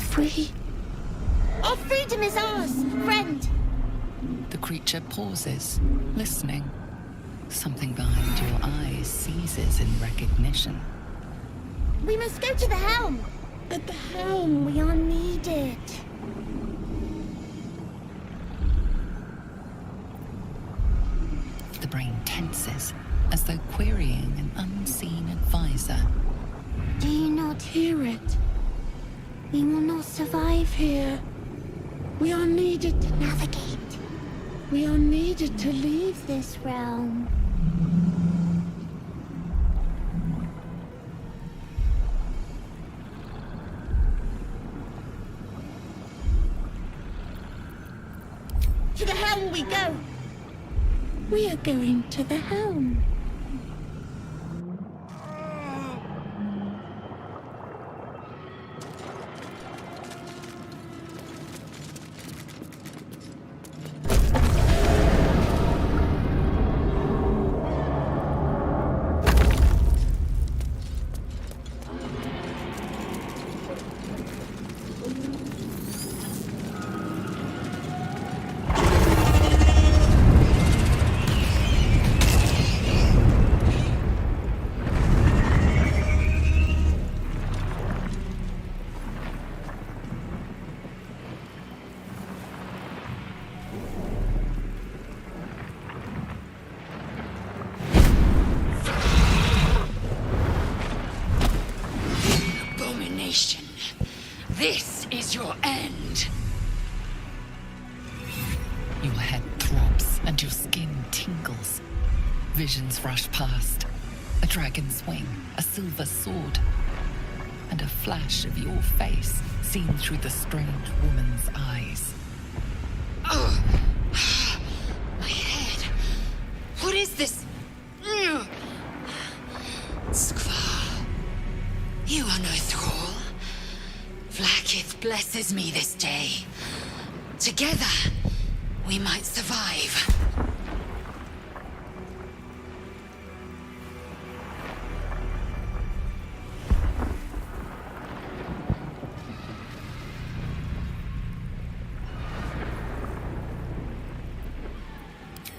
Free. Our freedom is ours, friend. The creature pauses, listening. Something behind your eyes seizes in recognition. We must go to the helm. At the helm, we are needed. The brain tenses, as though querying an unseen advisor. Do you not hear it? We will not survive here. We are needed to navigate. We are needed to leave this realm. To the helm we go. We are going to the helm. This is your end. Your head throbs and your skin tingles. Visions rush past. A dragon's wing, a silver sword, and a flash of your face seen through the strange woman's eyes. Oh, my head. What is this? Skvar, you are no thrall. Vlaakith blesses me this day. Together, we might survive.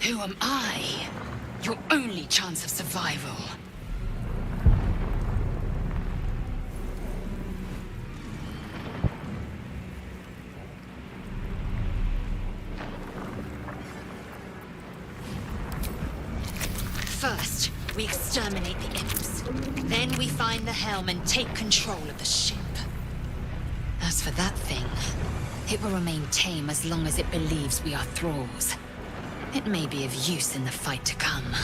Who am I? Your only chance of survival. First, we exterminate the imps. Then we find the helm and take control of the ship. As for that thing, it will remain tame as long as it believes we are thralls. It may be of use in the fight to come.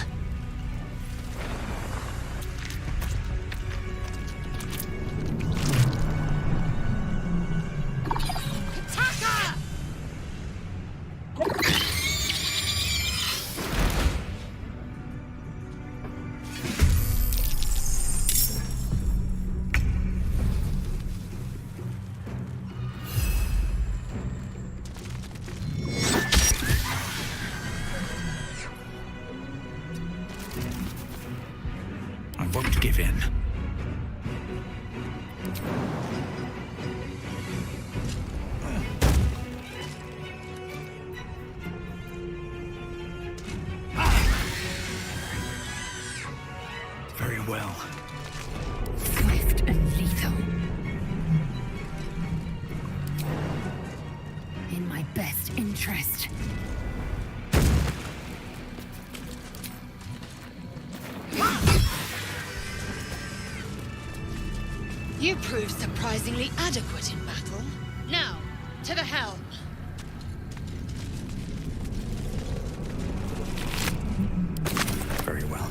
Won't give in. Very well. Swift and lethal. In my best interest. You proved surprisingly adequate in battle. Now, to the helm. Very well.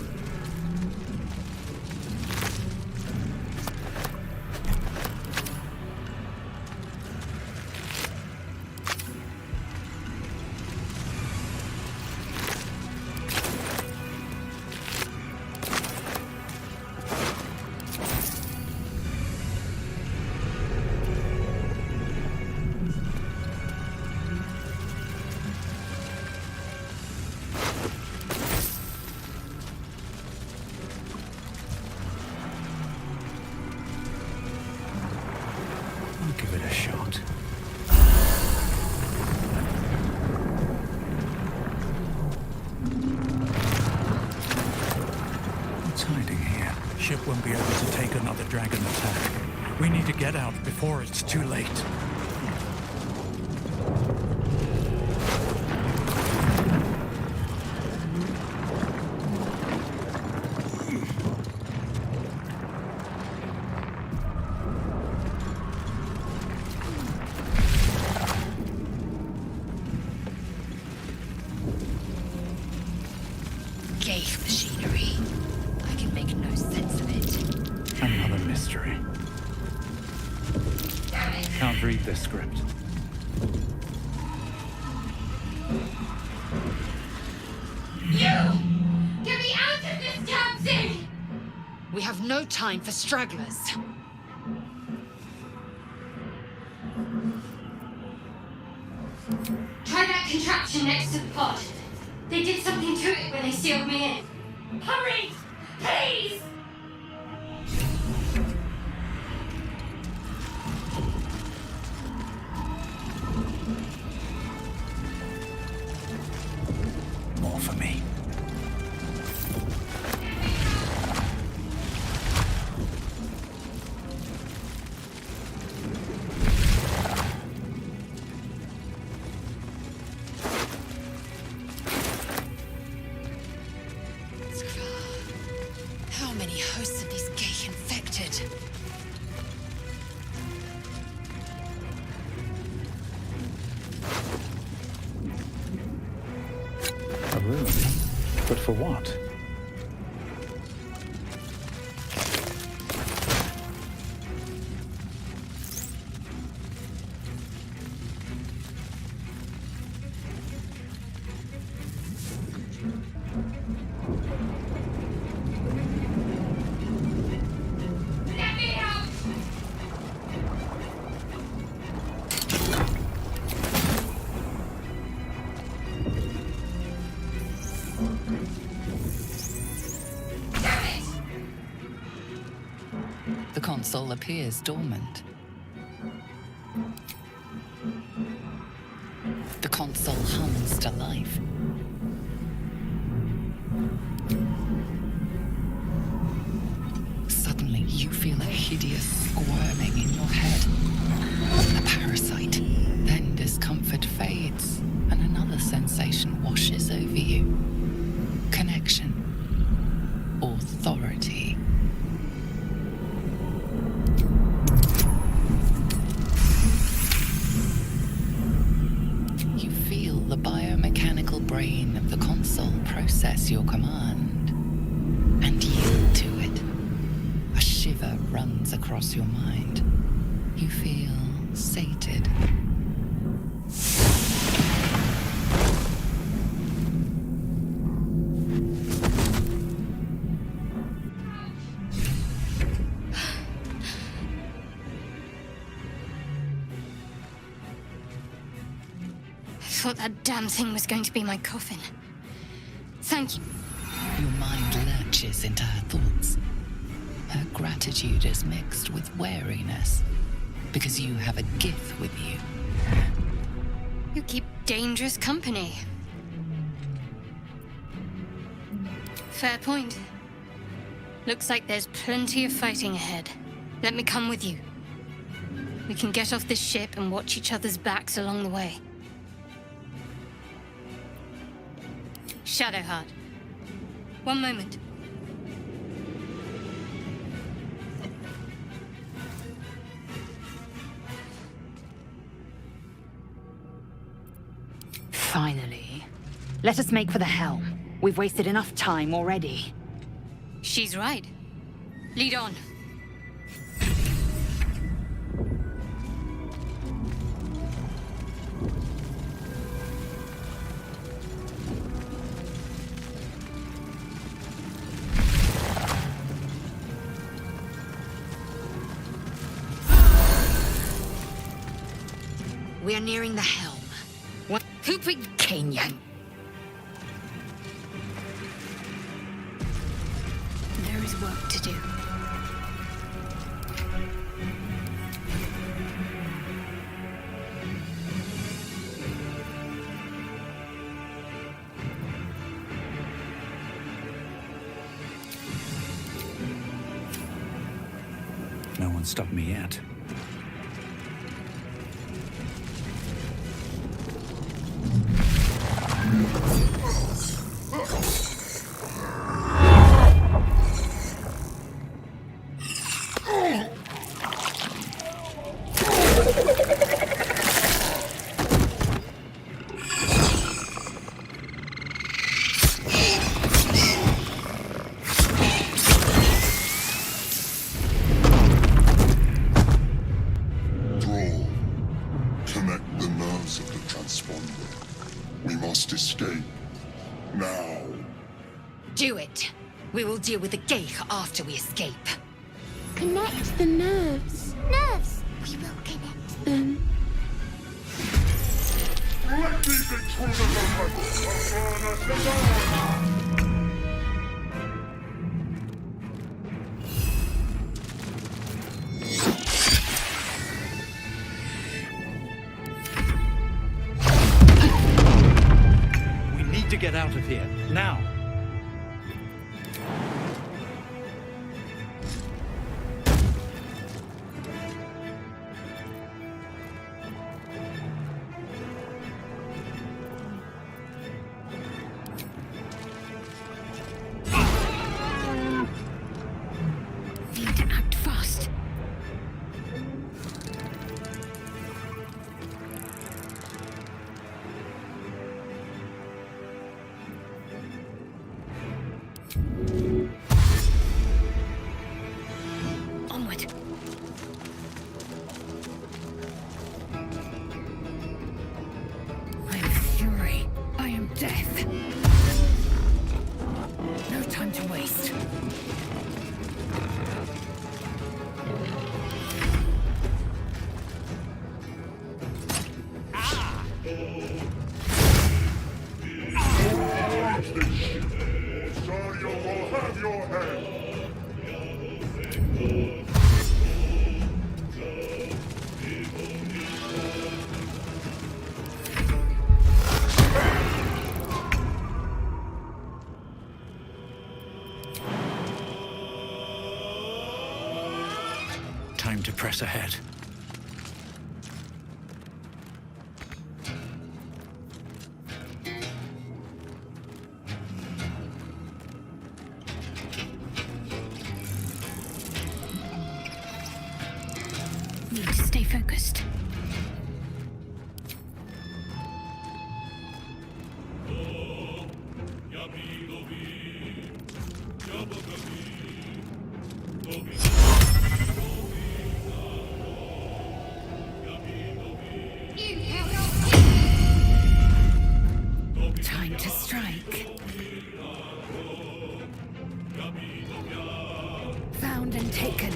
give it a shot. What's hiding here? Ship won't be able to take another dragon attack. We need to get out before it's too late. Gate machinery. I can make no sense of it. Another mystery. Can't read this script. You! Get me out of this damn thing! We have no time for stragglers. Try that contraption next to the pod. They did something to it when they sealed me in. Hurry! Please! More for me. How many hosts of these gay infected? A room. But for what? Let me out! Damn it! The console appears dormant. The console hums to life. Suddenly, you feel a hideous squirming in your head. A parasite. Then discomfort fades, and another sensation washes over you. Connection. Authority. You feel the biomechanical brain of the console process your command and yield to it. A shiver runs across your mind. You feel sated. I thought that damn thing was going to be my coffin. Thank you. Your mind lurches into her thoughts. Her gratitude is mixed with wariness, because you have a gift with you. You keep dangerous company. Fair point. Looks like there's plenty of fighting ahead. Let me come with you. We can get off this ship and watch each other's backs along the way. Shadowheart. One moment. Finally. Let us make for the helm. We've wasted enough time already. She's right. Lead on. We are nearing the helm. What? Hooping Kenya. There is work to do. one stopped me yet. Connect the nerves of the transponder. We must escape. Now. Do it. We will deal with the Geich after we escape. Connect the nerves. Nerves! We will connect them. Let me between We need to get out of here, now! Need to act fast. Onward. I am fury. I am death. No time to waste. Sario will have your head. Time to press ahead. Need to stay focused. Time to strike. Found and taken.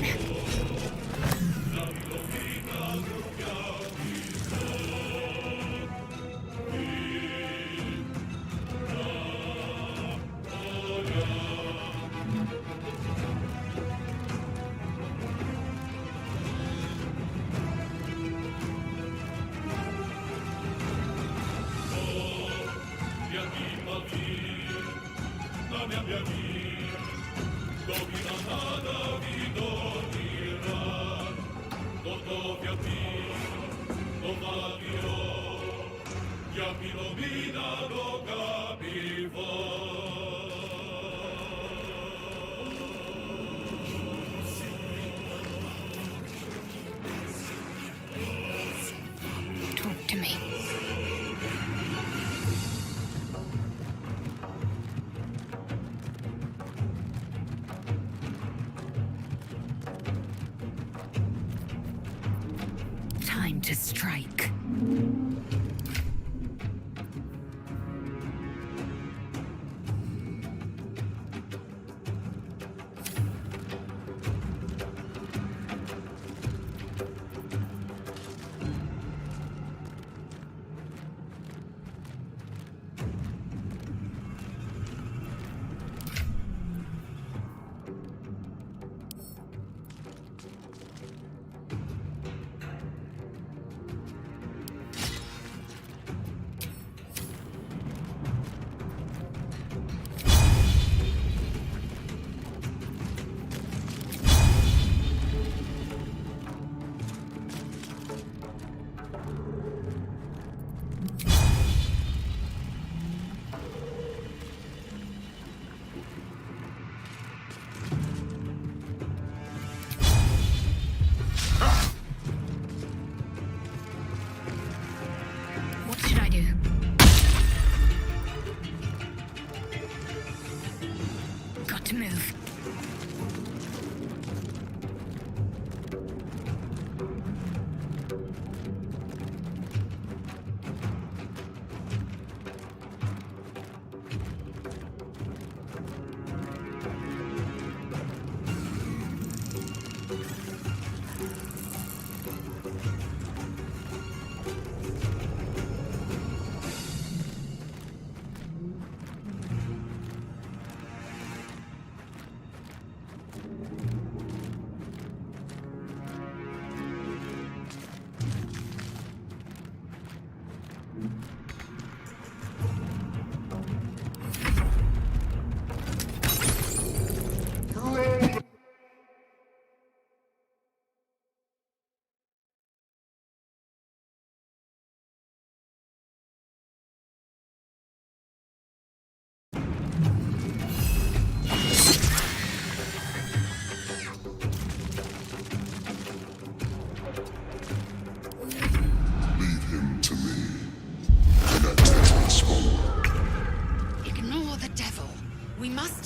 Talk to me. Time to strike.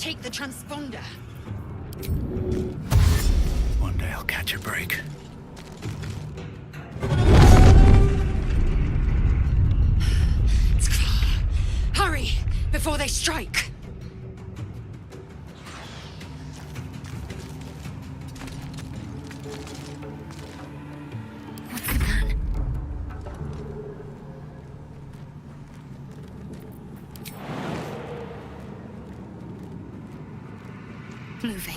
take the transponder. One day I'll catch a break. It's clear. Hurry, before they strike. What's the plan? Moving.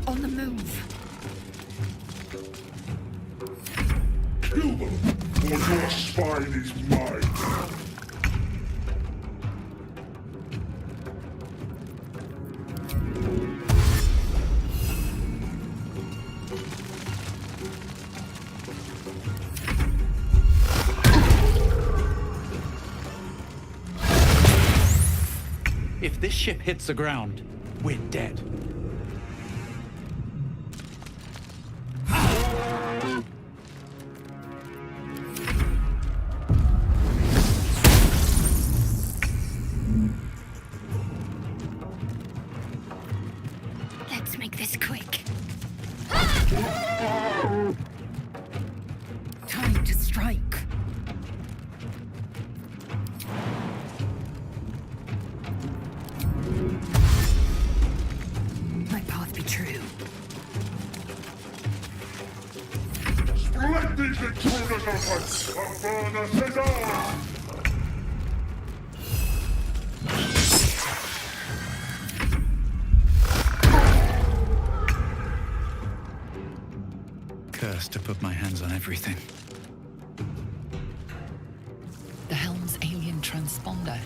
On the move. Kill them, or your spine is mine. If this ship hits the ground, we're dead. Let's make this quick. Time to strike. My path be true. Let these intruders open and burn us as ours! Cursed to put my hands on everything. The helm's alien transponder.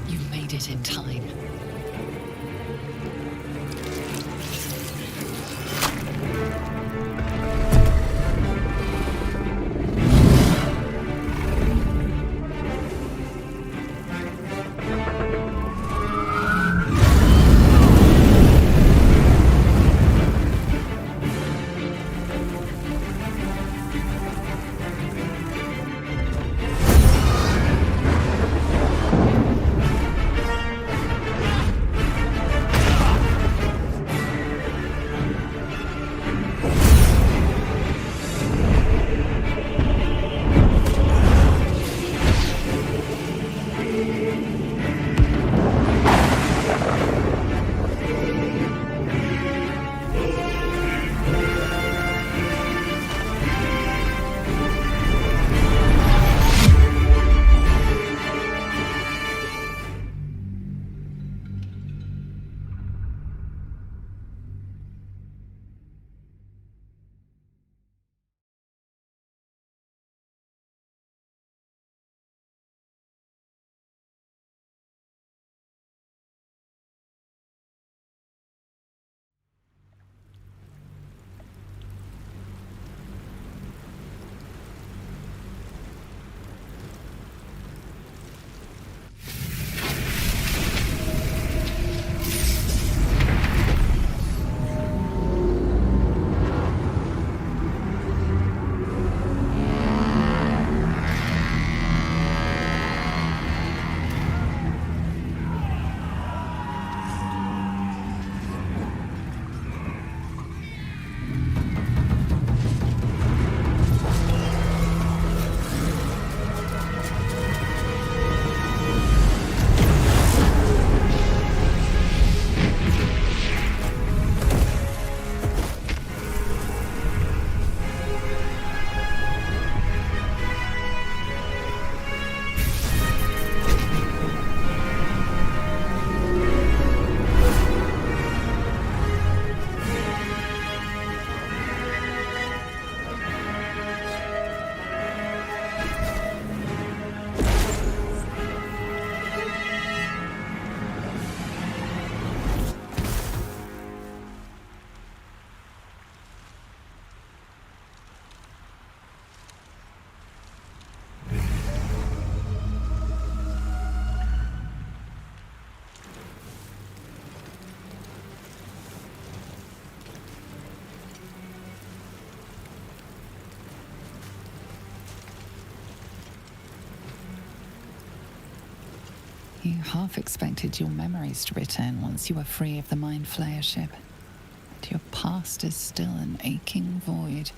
You made it in time. You half expected your memories to return once you were free of the Mind Flayer ship. But your past is still an aching void.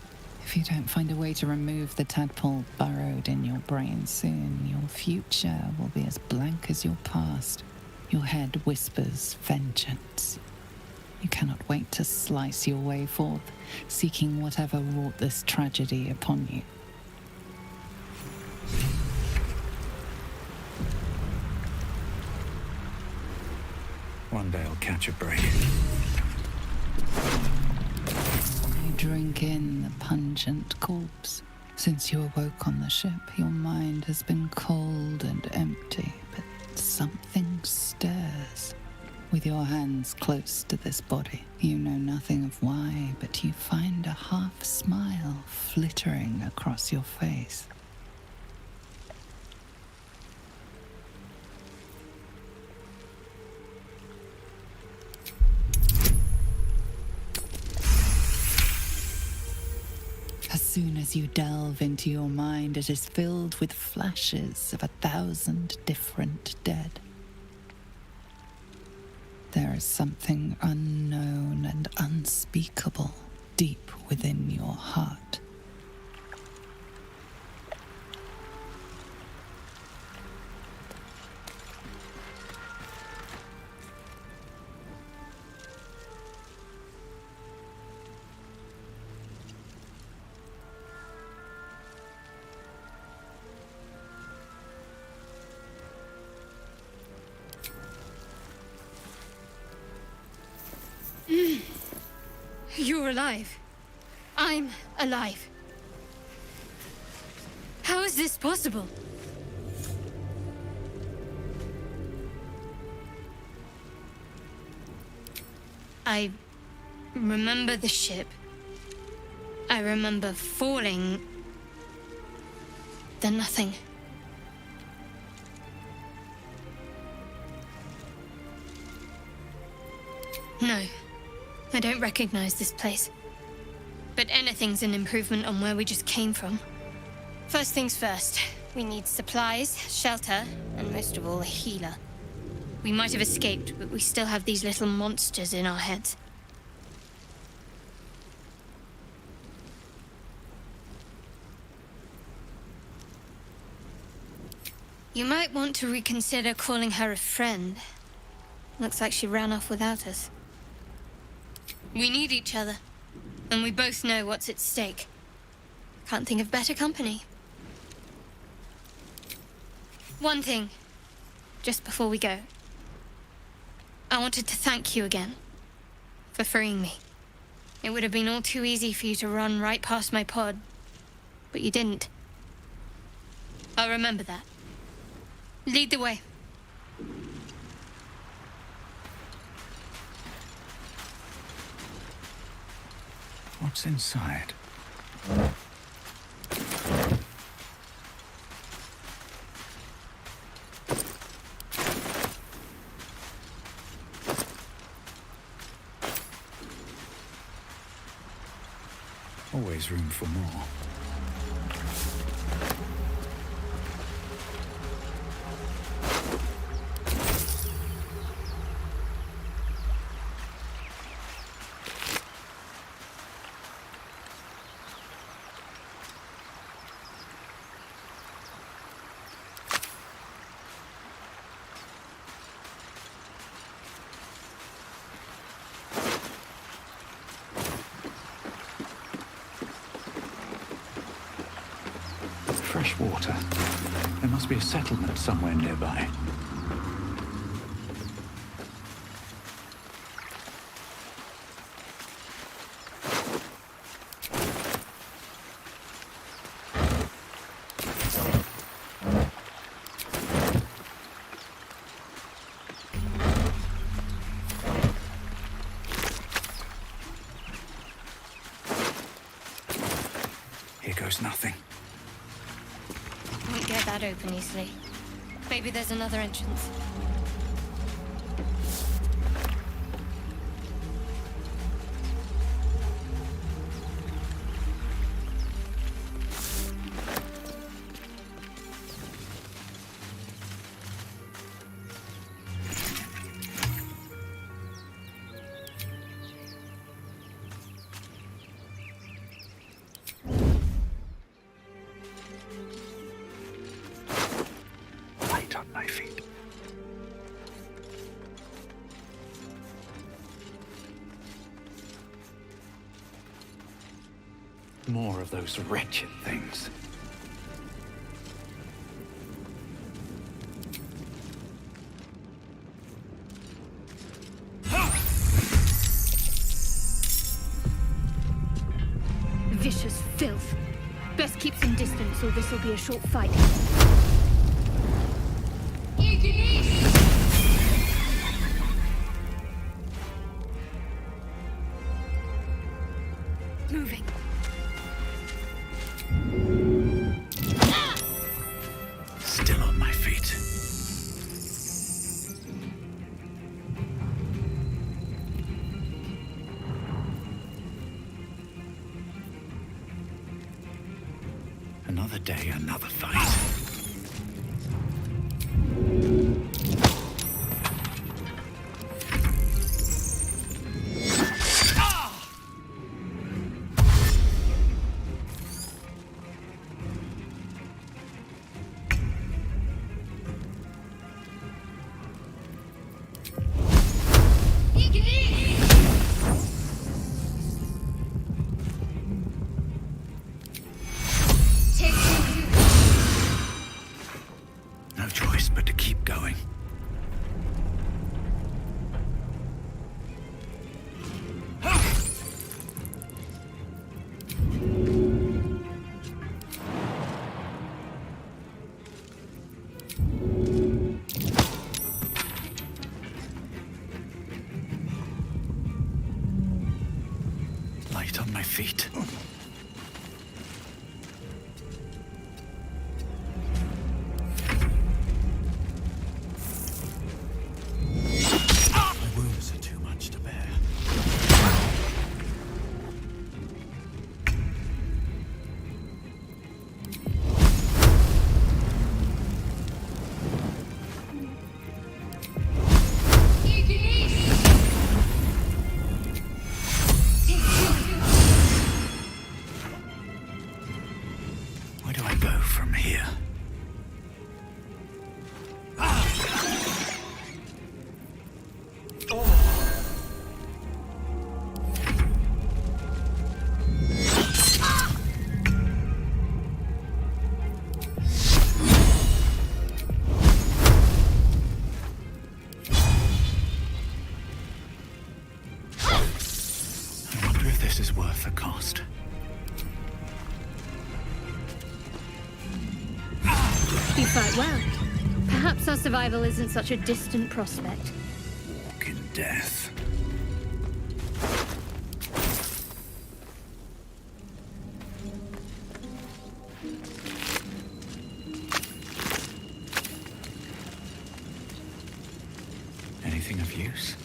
If you don't find a way to remove the tadpole burrowed in your brain soon, your future will be as blank as your past. Your head whispers vengeance. You cannot wait to slice your way forth, seeking whatever wrought this tragedy upon you. One day I'll catch a break. You drink in the pungent corpse. Since you awoke on the ship, your mind has been cold and empty, but something stirs. With your hands close to this body, you know nothing of why, but you find a half smile flittering across your face. As soon as you delve into your mind, it is filled with flashes of 1,000 different dead. There is something unknown and unspeakable deep within your heart. You're alive. I'm alive. How is this possible? I remember the ship. I remember falling. Then nothing. No. I don't recognize this place. But anything's an improvement on where we just came from. First things first, we need supplies, shelter, and most of all, a healer. We might have escaped, but we still have these little monsters in our heads. You might want to reconsider calling her a friend. Looks like she ran off without us. We need each other, and we both know what's at stake. Can't think of better company. One thing, just before we go. I wanted to thank you again for freeing me. It would have been all too easy for you to run right past my pod, but you didn't. I'll remember that. Lead the way. What's inside? Always room for more. Fresh water. There must be a settlement somewhere nearby. Here goes nothing. Won't get that open easily. Maybe there's another entrance. those wretched things. Vicious filth. Best keep some distance, or this will be a short fight. Moving. Still on my feet. Another day, another fight. No choice but to keep going. Light on my feet. My wounds are too much to bear. Where do I go from here? I wonder if this is worth the cost. You fight well. Perhaps our survival isn't such a distant prospect. Walk in death. Anything of use?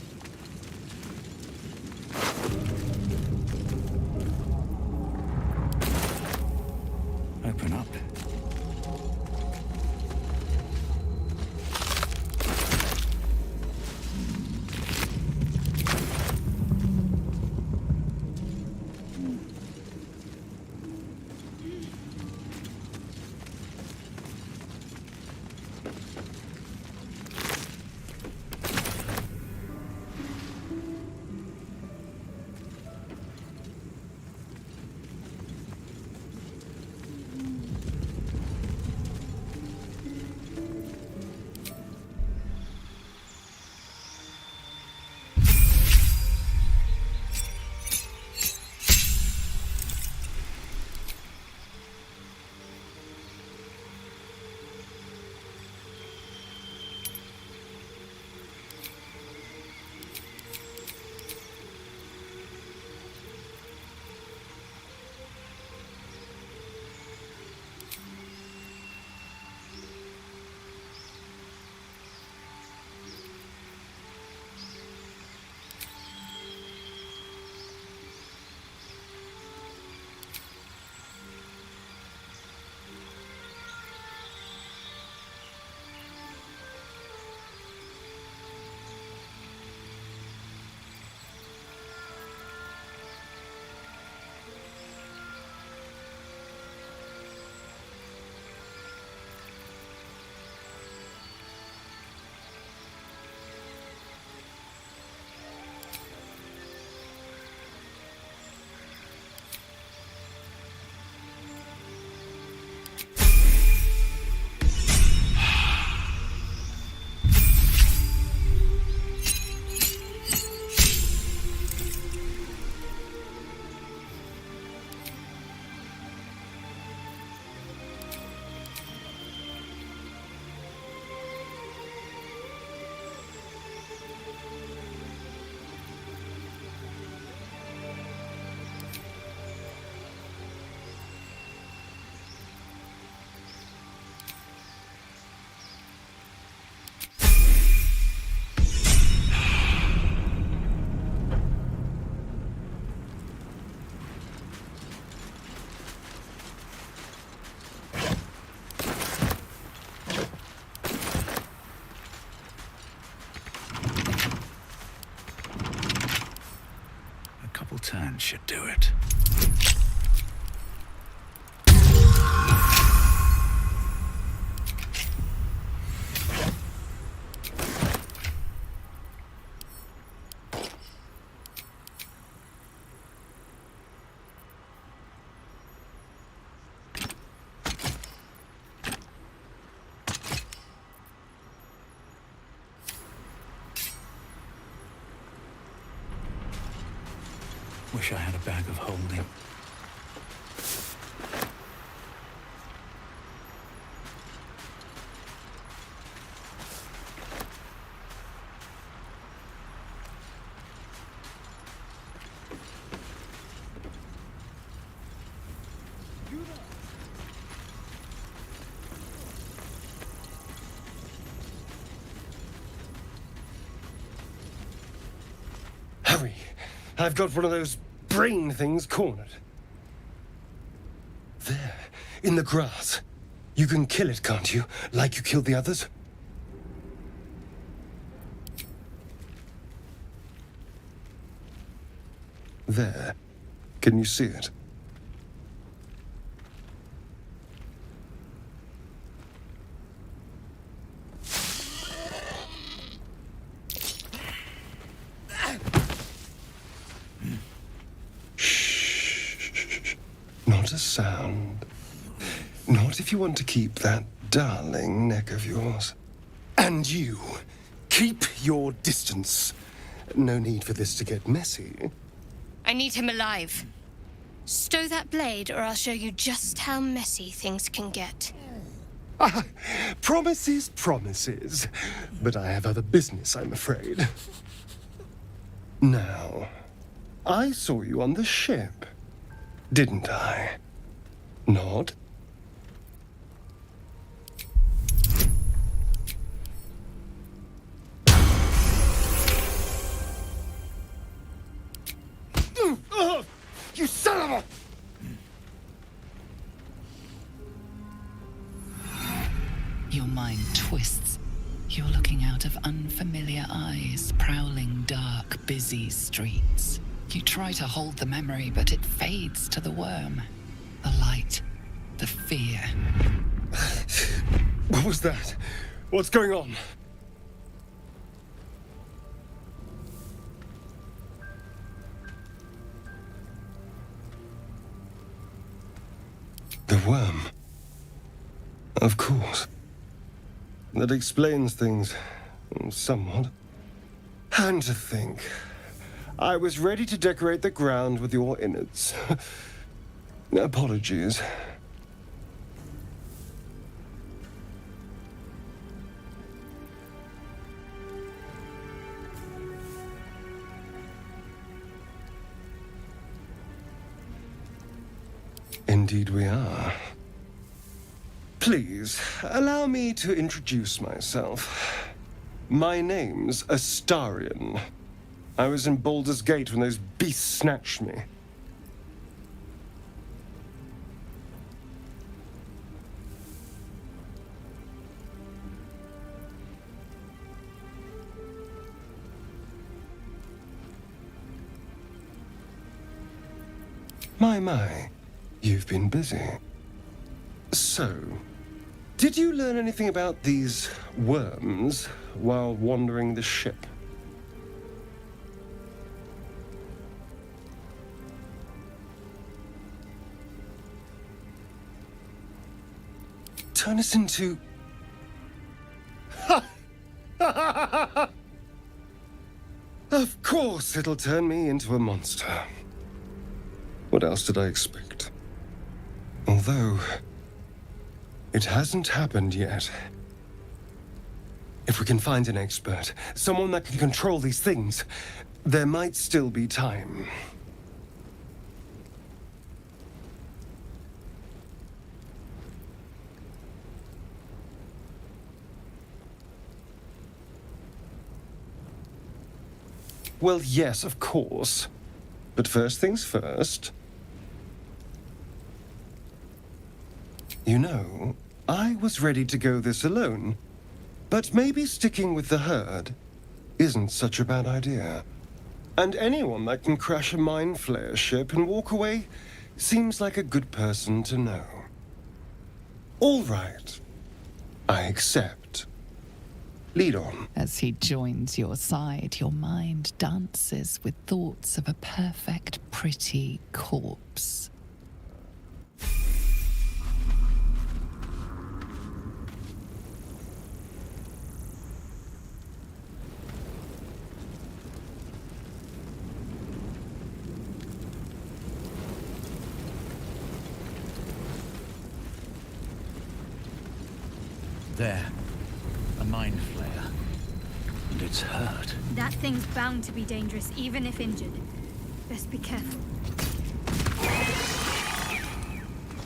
Open up. should do it. Wish I had a bag of holding. Hurry! I've got one of those brain things cornered. There, in the grass. You can kill it, can't you? Like you killed the others? There. Can you see it? Not a sound. Not if you want to keep that darling neck of yours. And you, keep your distance. No need for this to get messy. I need him alive. Stow that blade, or I'll show you just how messy things can get. Promises, promises. But I have other business, I'm afraid. Now, I saw you on the ship, didn't I? Not? You son of a... Your mind twists. You're looking out of unfamiliar eyes, prowling dark, busy streets. You try to hold the memory, but it fades to the worm. The light, the fear. What was that? What's going on? The worm. Of course. That explains things somewhat. And to think, I was ready to decorate the ground with your innards. Apologies. Indeed we are. Please, allow me to introduce myself. My name's Astarion. I was in Baldur's Gate when those beasts snatched me. My, you've been busy. So, did you learn anything about these worms while wandering the ship? Turn us into... Of course it'll turn me into a monster. What else did I expect? Although, it hasn't happened yet. If we can find an expert, someone that can control these things, there might still be time. Well, yes, of course. But first things first. You know, I was ready to go this alone, but maybe sticking with the herd isn't such a bad idea. And anyone that can crash a mind flayer ship and walk away seems like a good person to know. All right. I accept. Lead on. As he joins your side, your mind dances with thoughts of a perfect, pretty corpse. There. A mind flayer. And it's hurt. That thing's bound to be dangerous, even if injured. Best be careful.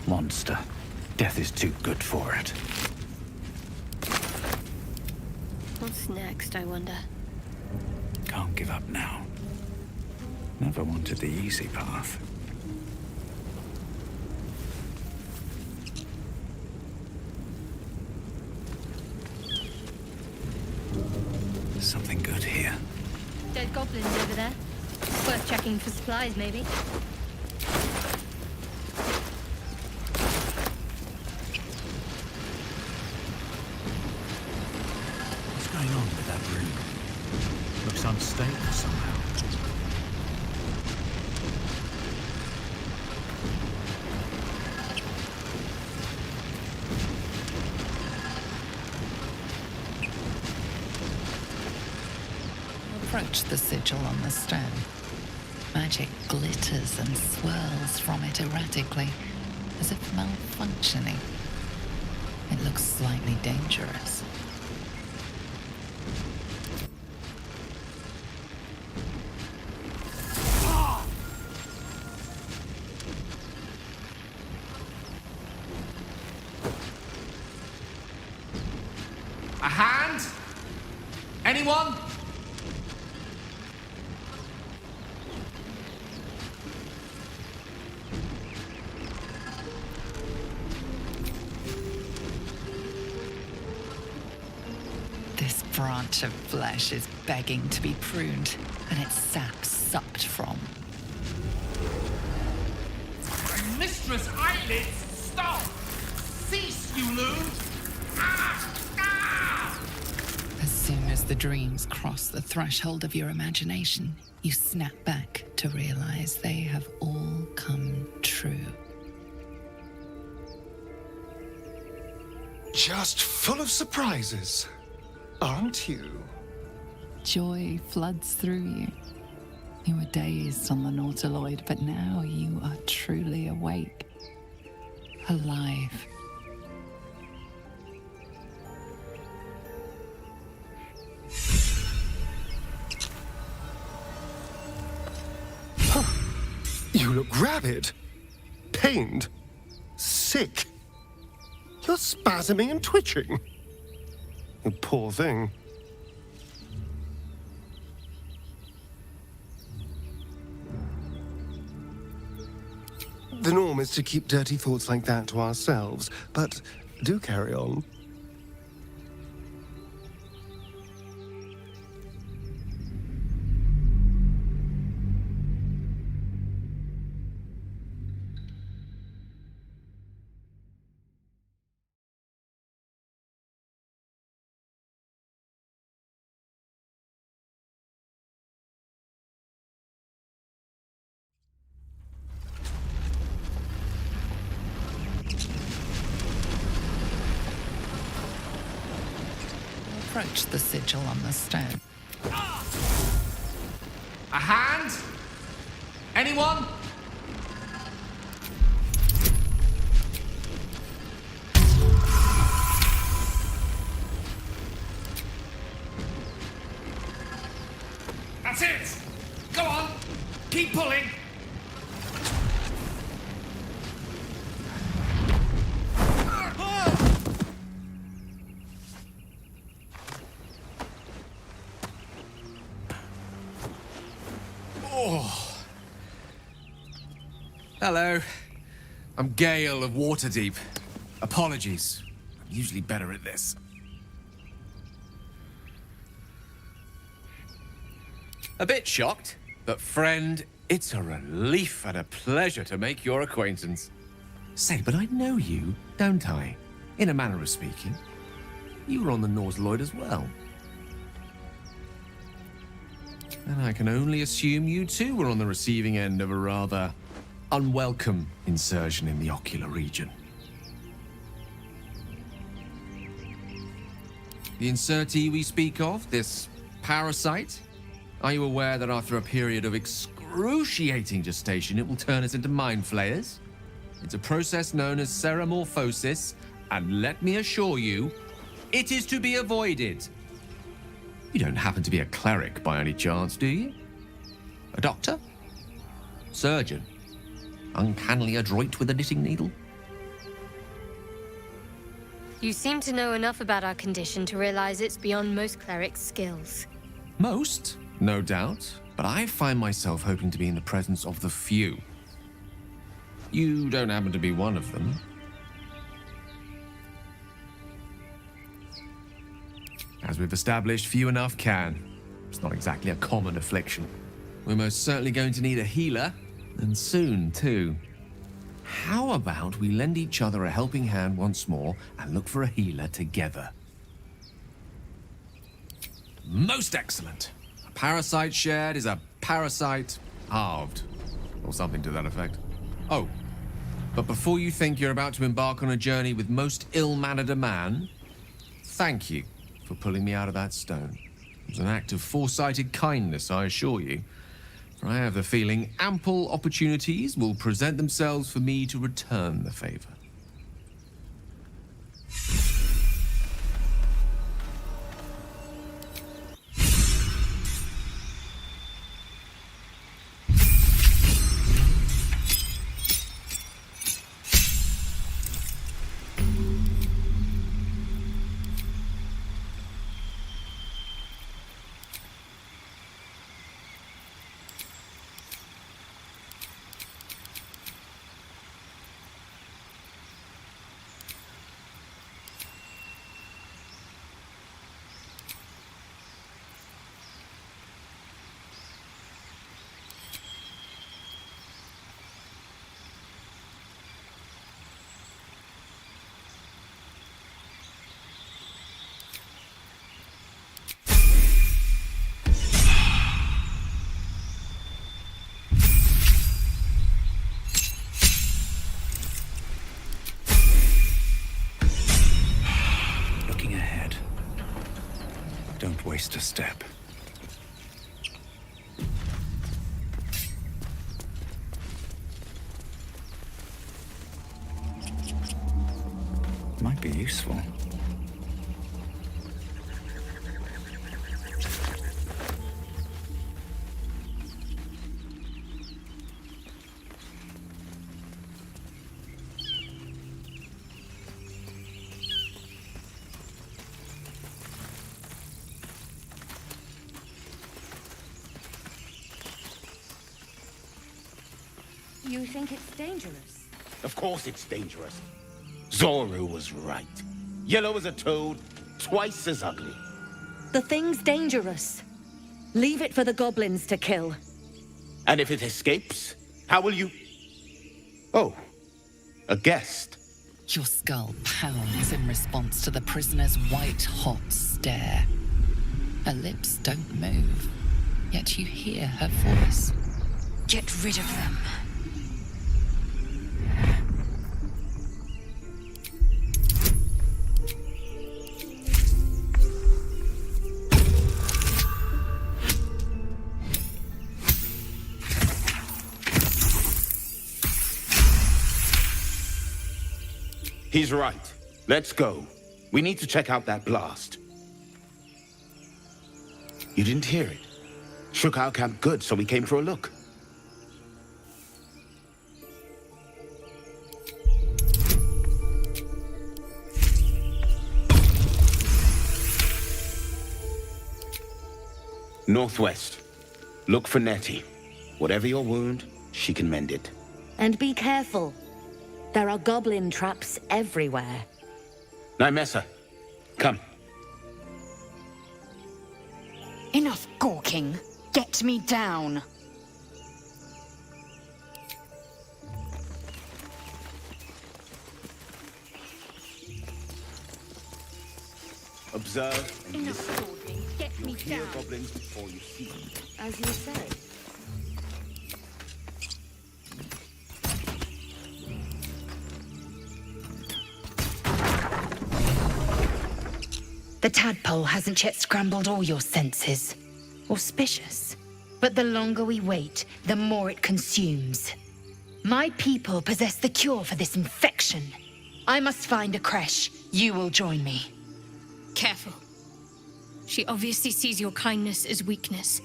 Monster. Death is too good for it. What's next, I wonder? Can't give up now. Never wanted the easy path. Something good here. Dead goblins over there. Worth checking for supplies, maybe. What's going on with that room? Looks unstable somehow. Approach the sigil on the stone. Magic glitters and swirls from it erratically, as if malfunctioning. It looks slightly dangerous. A hand? Anyone? This branch of flesh is begging to be pruned, and its sap sucked from. Mistress Eyelids, stop! Cease, you loon! Ah! Ah! As soon as the dreams cross the threshold of your imagination, you snap back to realize they have all come true. Just full of surprises, aren't you? Joy floods through you. You were dazed on the Nautiloid, but now you are truly awake. Alive. You look rabid, pained, sick. You're spasming and twitching. You poor thing. The norm is to keep dirty thoughts like that to ourselves, but do carry on. Approach the sigil on the stone. A hand? Anyone? That's it! Go on! Keep pulling! Hello. I'm Gale of Waterdeep. Apologies. I'm usually better at this. A bit shocked. But friend, it's a relief and a pleasure to make your acquaintance. Say, but I know you, don't I? In a manner of speaking. You were on the Nautiloid as well. And I can only assume you too were on the receiving end of a rather unwelcome insertion in the ocular region. The insertee we speak of, this parasite, are you aware that after a period of excruciating gestation, it will turn us into mind flayers? It's a process known as ceramorphosis, and let me assure you, it is to be avoided. You don't happen to be a cleric by any chance, do you? A doctor? Surgeon? Uncannily adroit with a knitting needle? You seem to know enough about our condition to realize it's beyond most clerics' skills. Most, no doubt, but I find myself hoping to be in the presence of the few. You don't happen to be one of them. As we've established, few enough can. It's not exactly a common affliction. We're most certainly going to need a healer, and soon, too. How about we lend each other a helping hand once more and look for a healer together? Most excellent. A parasite shared is a parasite halved, or something to that effect. Oh, but before you think you're about to embark on a journey with most ill-mannered a man, thank you for pulling me out of that stone. It was an act of foresighted kindness, I assure you. For I have the feeling ample opportunities will present themselves for me to return the favor. Don't waste a step. Might be useful. You think it's dangerous? Of course it's dangerous. Zoru was right. Yellow as a toad, twice as ugly. The thing's dangerous. Leave it for the goblins to kill. And if it escapes, how will you... Oh, a guest. Your skull pounds in response to the prisoner's white-hot stare. Her lips don't move, yet you hear her voice. Get rid of them. He's right. Let's go. We need to check out that blast. You didn't hear it? Shook our camp good, so we came for a look. Northwest. Look for Nettie. Whatever your wound, she can mend it. And be careful. There are goblin traps everywhere. Nymessa, come. Enough gawking. Get me down. Observe and Enough listen. talking. Get me You'll hear down. goblins before you see them. As you say. The tadpole hasn't yet scrambled all your senses. Auspicious. But the longer we wait, the more it consumes. My people possess the cure for this infection. I must find a creche. You will join me. Careful. She obviously sees your kindness as weakness.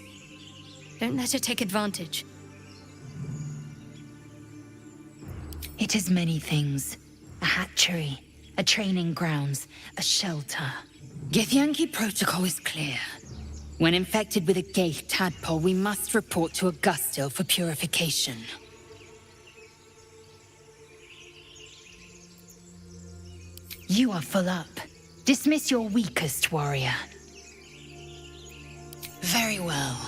Don't let her take advantage. It is many things. A hatchery, a training grounds, a shelter. Githyanki protocol is clear. When infected with a Gaith tadpole, we must report to Augustil for purification. You are full up. Dismiss your weakest warrior. Very well,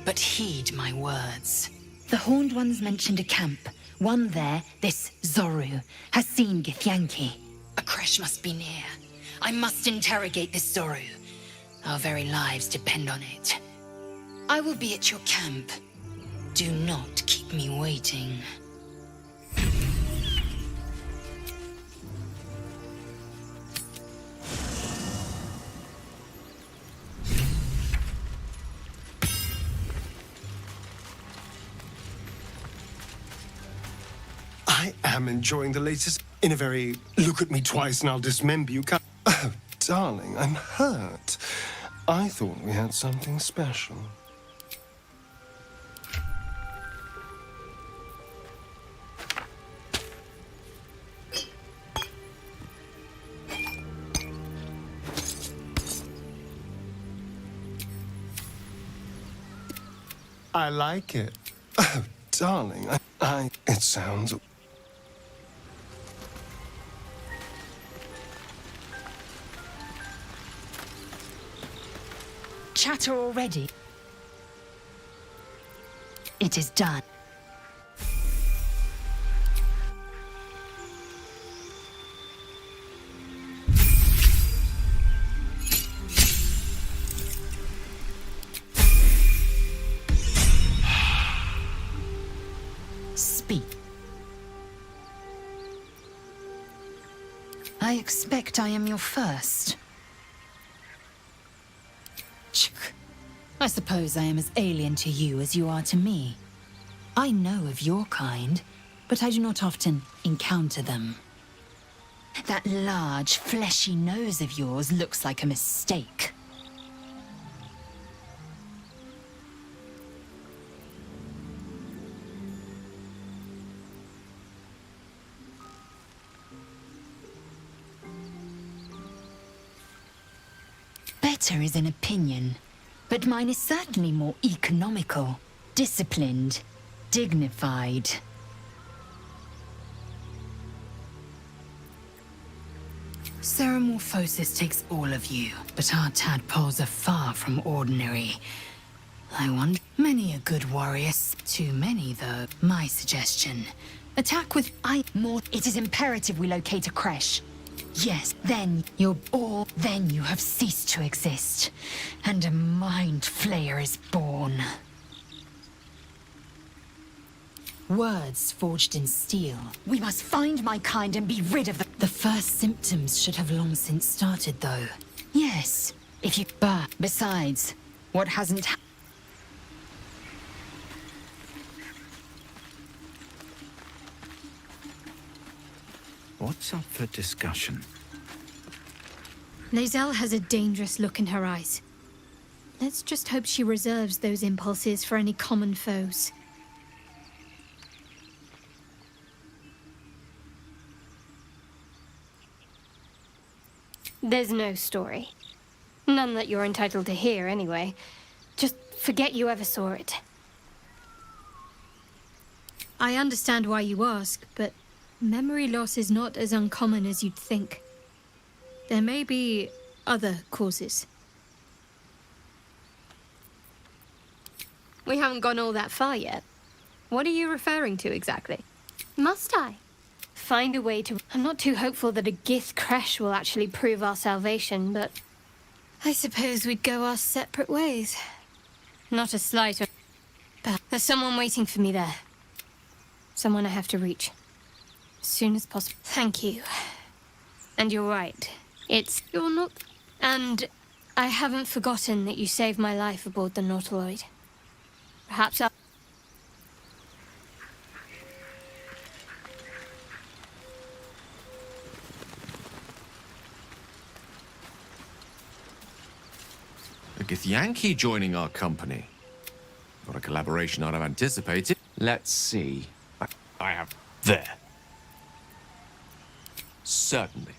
but heed my words. The Horned Ones mentioned a camp. One there, this Zoru, has seen Githyanki. A creche must be near. I must interrogate this Zoru. Our very lives depend on it. I will be at your camp. Do not keep me waiting. I am enjoying the latest in a very look at me twice and I'll dismember you. Oh, darling, I'm hurt. I thought we had something special. I like it. Oh, darling, it sounds... Chatter already. It is done. Speak. I expect I am your first. I suppose I am as alien to you as you are to me. I know of your kind, but I do not often encounter them. That large, fleshy nose of yours looks like a mistake. Better is an opinion. But mine is certainly more economical, disciplined, dignified. Ceramorphosis takes all of you, but our tadpoles are far from ordinary. I wonder... Many a good warrior. Too many, though. My suggestion. Attack with more... It is imperative we locate a creche. Yes, then then you have ceased to exist, and a mind flayer is born. Words forged in steel. We must find my kind and be rid of them. The first symptoms should have long since started, though. Yes, if you... Besides, what hasn't... What's up for discussion? Lae'zel has a dangerous look in her eyes. Let's just hope she reserves those impulses for any common foes. There's no story. None that you're entitled to hear, anyway. Just forget you ever saw it. I understand why you ask, but memory loss is not as uncommon as you'd think. There may be other causes. We haven't gone all that far yet. What are you referring to exactly? Must I? Find a way to... I'm not too hopeful that a Gith creche will actually prove our salvation, but I suppose we'd go our separate ways. Not a slight, but there's someone waiting for me there. Someone I have to reach. As soon as possible. Thank you. And you're right. You're not... And I haven't forgotten that you saved my life aboard the Nautiloid. Perhaps I'll... A Githyanki joining our company. Not a collaboration I'd have anticipated. Let's see. I have... There. Certainly.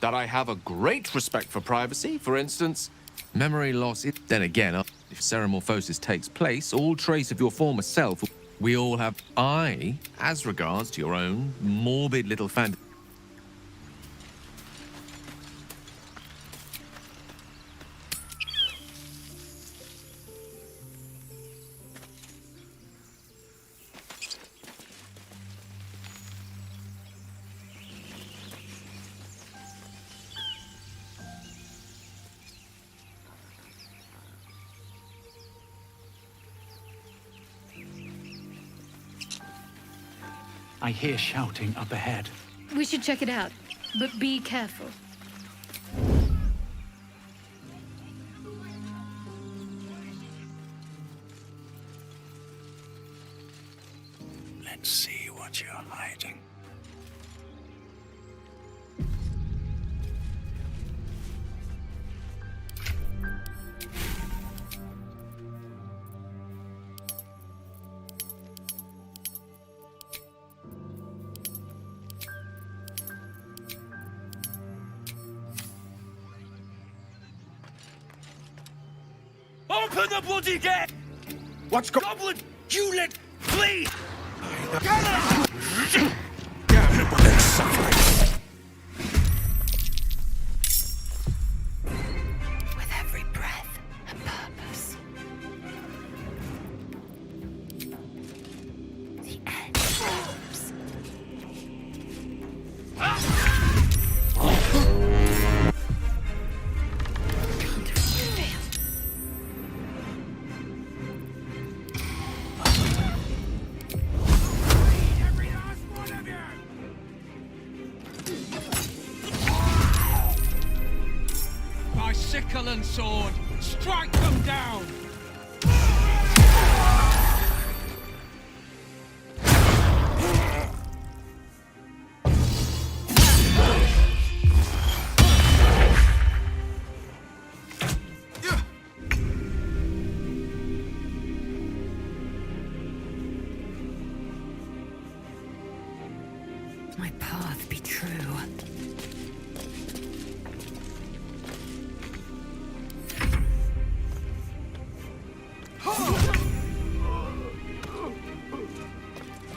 That I have a great respect for privacy, for instance. Memory loss is... Then again, if ceremorphosis takes place, all trace of your former self... We all have... as regards to your own morbid little fantasy... I hear shouting up ahead. We should check it out, but be careful. Let's see what you're hiding. Open the bloody gate! What's Goblin? You let... Please! With every breath, a purpose. The end drops. Can't fail. My sickle and sword! Strike them down! My path be true.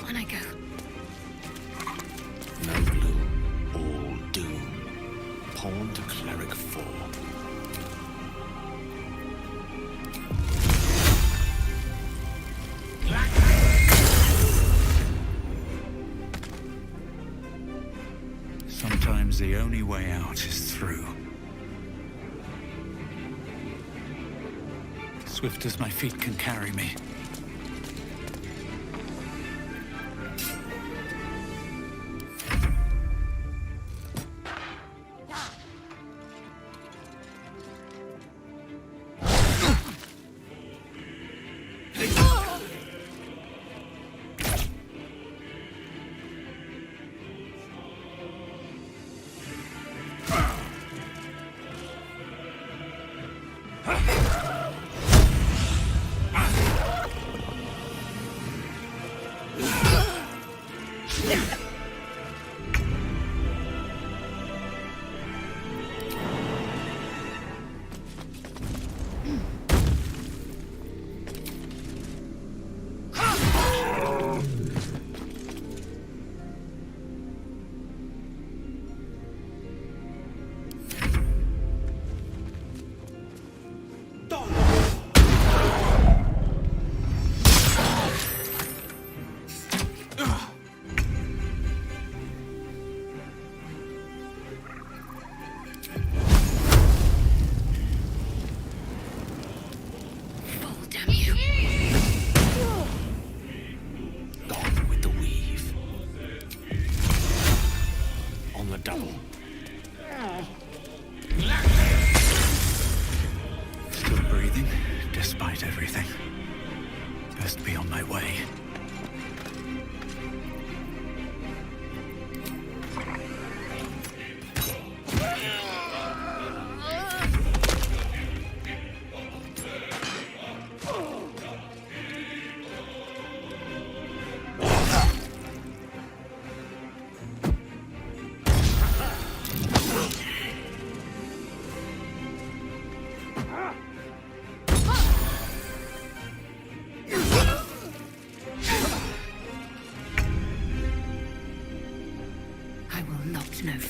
On I go. No gloom, all doom. Pawn to cleric 4. Sometimes the only way out is through. Swift as my feet can carry me.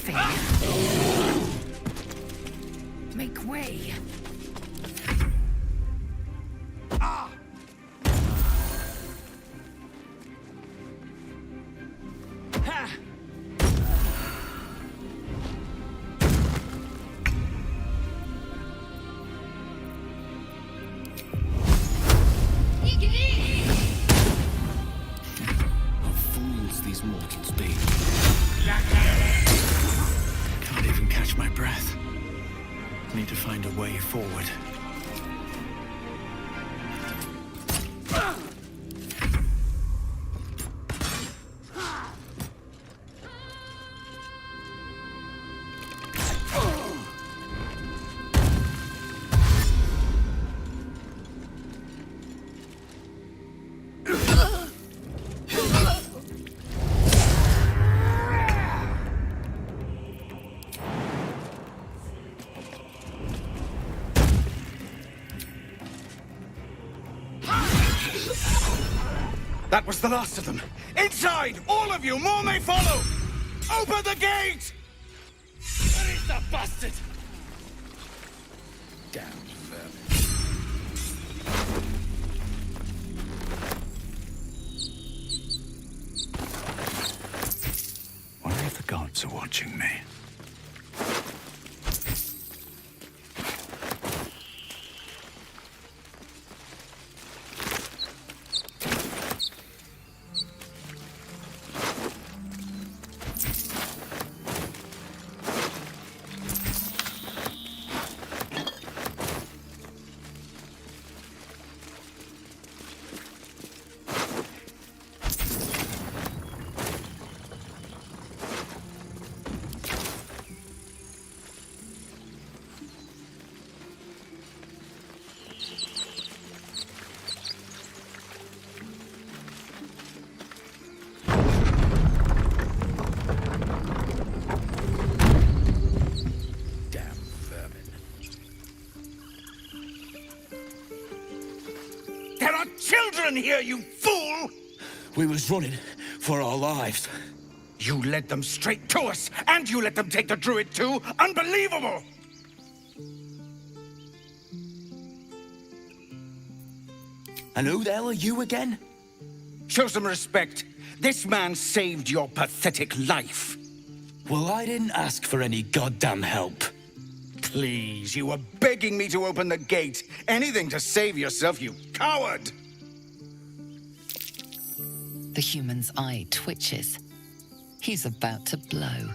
nothing. Make way. These mortals be? Can't even catch my breath. Need to find a way forward. That was the last of them. Inside! All of you! More may follow! Open the gate! Where is the bastard? Damn vermin. Wonder if the gods are watching me. Children here, you fool! We was running for our lives. You led them straight to us, and you let them take the druid too? Unbelievable! And who the hell are you again? Show some respect. This man saved your pathetic life. Well, I didn't ask for any goddamn help. Please, you were begging me to open the gate. Anything to save yourself, you coward! The human's eye twitches. He's about to blow.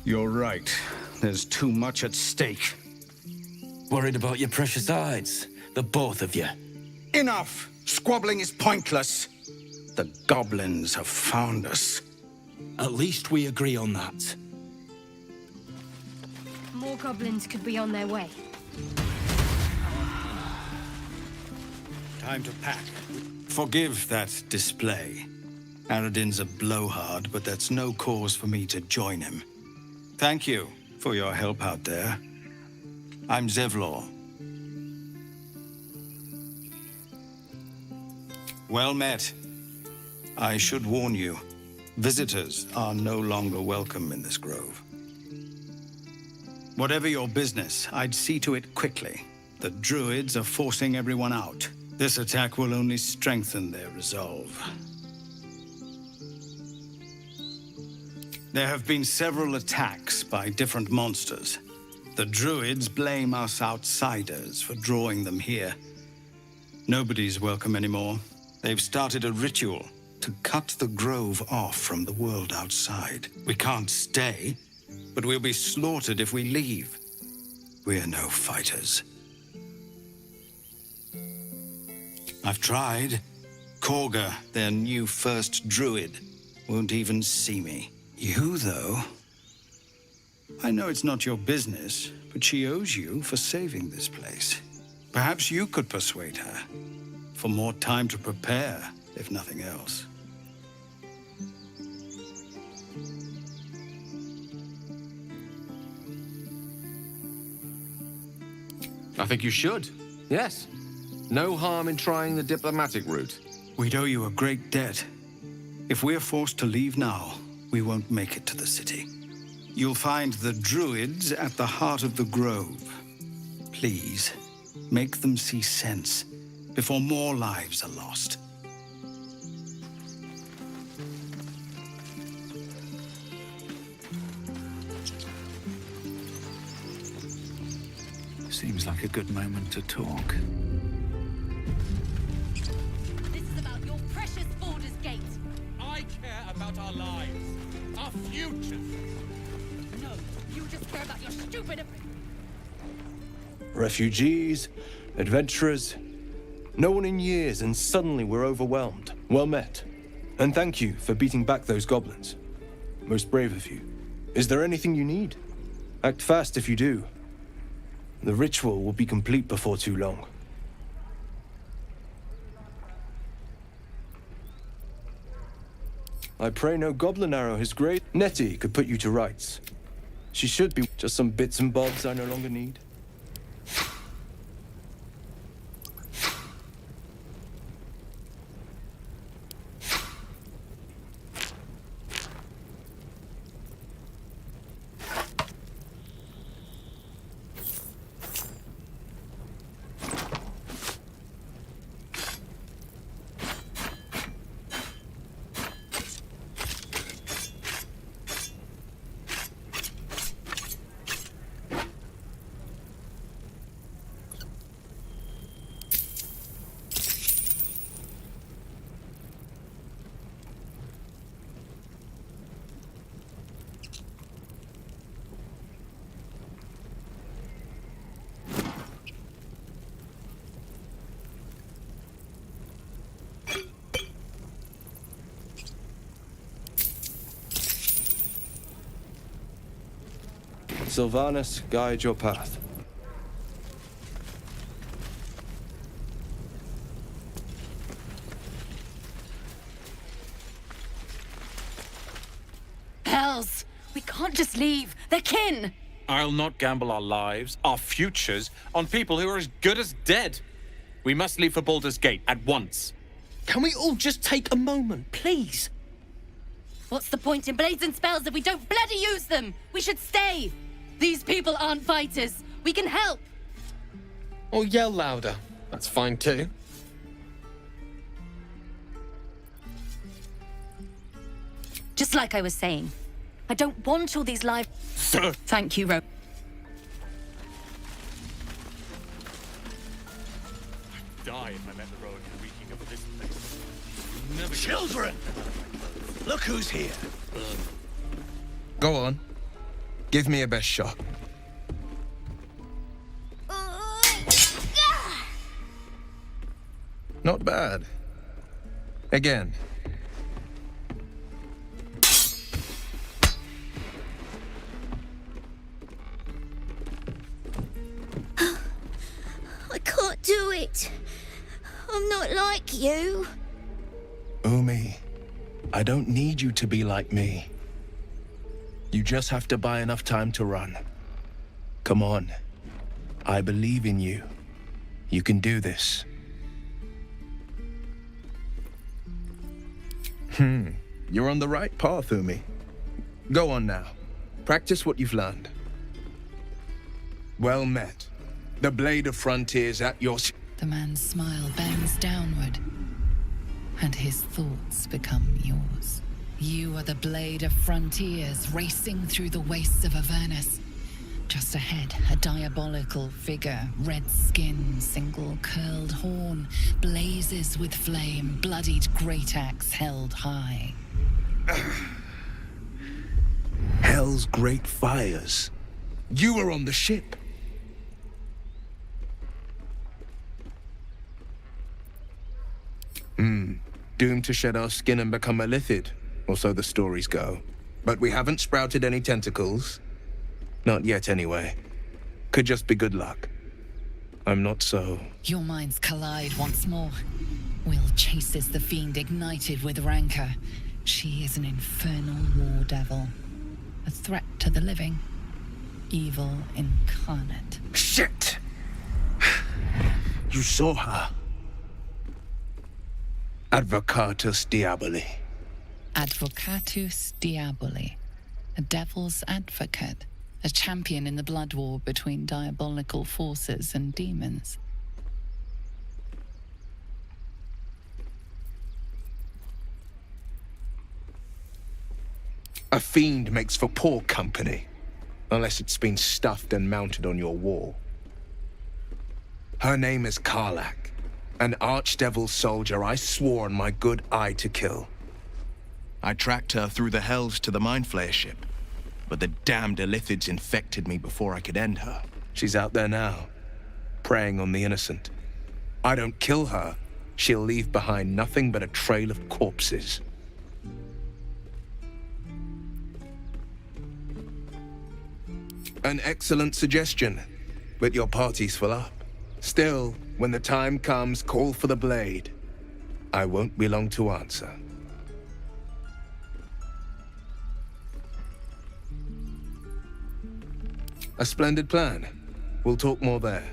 You're right. There's too much at stake. Worried about your precious hides, the both of you. Enough! Squabbling is pointless. The goblins have found us. At least we agree on that. More goblins could be on their way. Time to pack. Forgive that display. Aradin's a blowhard, but that's no cause for me to join him. Thank you for your help out there. I'm Zevlor. Well met. I should warn you, visitors are no longer welcome in this grove. Whatever your business, I'd see to it quickly. The druids are forcing everyone out. This attack will only strengthen their resolve. There have been several attacks by different monsters. The druids blame us outsiders for drawing them here. Nobody's welcome anymore. They've started a ritual to cut the grove off from the world outside. We can't stay, but we'll be slaughtered if we leave. We're no fighters. I've tried. Korga, their new first druid, won't even see me. You, though? I know it's not your business, but she owes you for saving this place. Perhaps you could persuade her. For more time to prepare, if nothing else. I think you should. Yes. No harm in trying the diplomatic route. We'd owe you a great debt. If we're forced to leave now, we won't make it to the city. You'll find the druids at the heart of the grove. Please, make them see sense before more lives are lost. Seems like a good moment to talk. This is about your precious Baldur's Gate. I care about our lives, our futures. No, you just care about your stupid... Refugees, adventurers, no one in years, and suddenly we're overwhelmed. Well met. And thank you for beating back those goblins. Most brave of you. Is there anything you need? Act fast if you do. The ritual will be complete before too long. I pray no goblin arrow his great... Nettie could put you to rights. She should be just some bits and bobs I no longer need. Sylvanas, guide your path. Hells! We can't just leave. They're kin! I'll not gamble our lives, our futures, on people who are as good as dead. We must leave for Baldur's Gate at once. Can we all just take a moment, please? What's the point in blades and spells if we don't bloody use them? We should stay! These people aren't fighters. We can help! Or yell louder. That's fine too. Just like I was saying, I don't want all these live... Sir! Thank you, Ro. I'd die if I met the road reeking of this place. Never Children! Look who's here. Go on. Give me a best shot. Not bad. Again. I can't do it. I'm not like you. Umi, I don't need you to be like me. You just have to buy enough time to run. Come on. I believe in you. You can do this. You're on the right path, Umi. Go on now. Practice what you've learned. Well met. The Blade of Frontiers at your... The man's smile bends downward, and his thoughts become yours. You are the Blade of Frontiers racing through the wastes of Avernus. Just ahead, a diabolical figure, red skin, single curled horn, blazes with flame, bloodied great axe held high. Hell's great fires. You were on the ship. Doomed to shed our skin and become a lithid, or so the stories go. But we haven't sprouted any tentacles. Not yet, anyway. Could just be good luck. I'm not so... Your minds collide once more. Will chases the fiend ignited with rancor. She is an infernal war devil. A threat to the living. Evil incarnate. Shit! You saw her. Advocatus Diaboli. Advocatus Diaboli. A devil's advocate. A champion in the blood war between diabolical forces and demons. A fiend makes for poor company, unless it's been stuffed and mounted on your wall. Her name is Karlak, an archdevil soldier I swore on my good eye to kill. I tracked her through the hells to the Mind Flayer ship, but the damned Illithids infected me before I could end her. She's out there now, preying on the innocent. I don't kill her, she'll leave behind nothing but a trail of corpses. An excellent suggestion, but your party's full up. Still, when the time comes, call for the blade. I won't be long to answer. A splendid plan. We'll talk more there.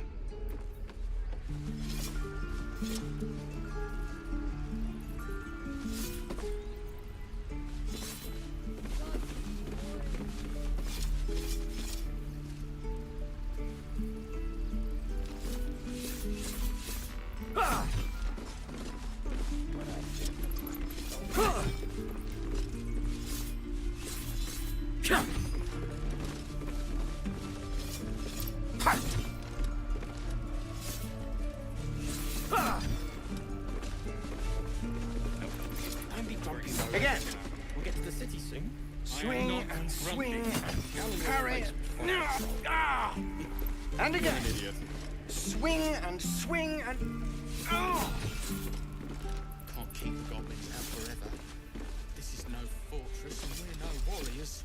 Again. We'll get to the city soon. Swing and swing. Parry. Ah! And again. Swing and swing and. Oh! Can't keep the goblins out forever. This is no fortress and we're no warriors.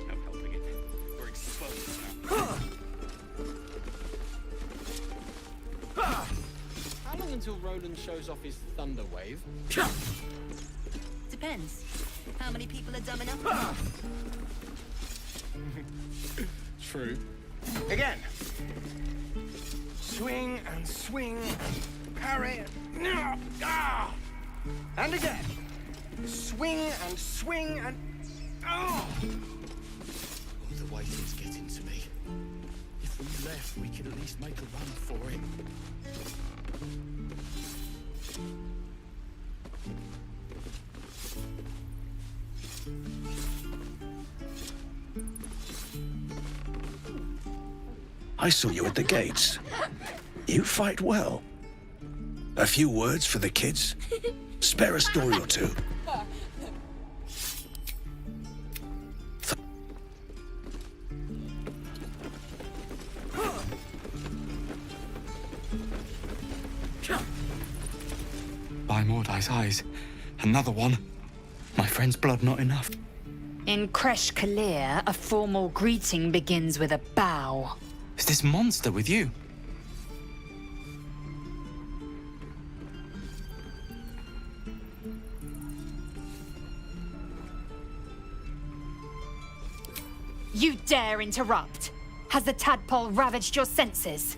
No helping it. We're exposed now. How long until Roland shows off his thunder wave? Depends. How many people are dumb enough? True. Again. Swing and swing. Parry. Ah! And again. Swing and swing and. Oh! Oh, the waiting's getting to me. If we left, we could at least make a run for it. I saw you at the gates. You fight well. A few words for the kids? Spare a story or two. By Mordai's eyes. Another one. My friend's blood not enough. In Kresh Kalir, a formal greeting begins with a bow. Is this monster with you? You dare interrupt? Has the tadpole ravaged your senses?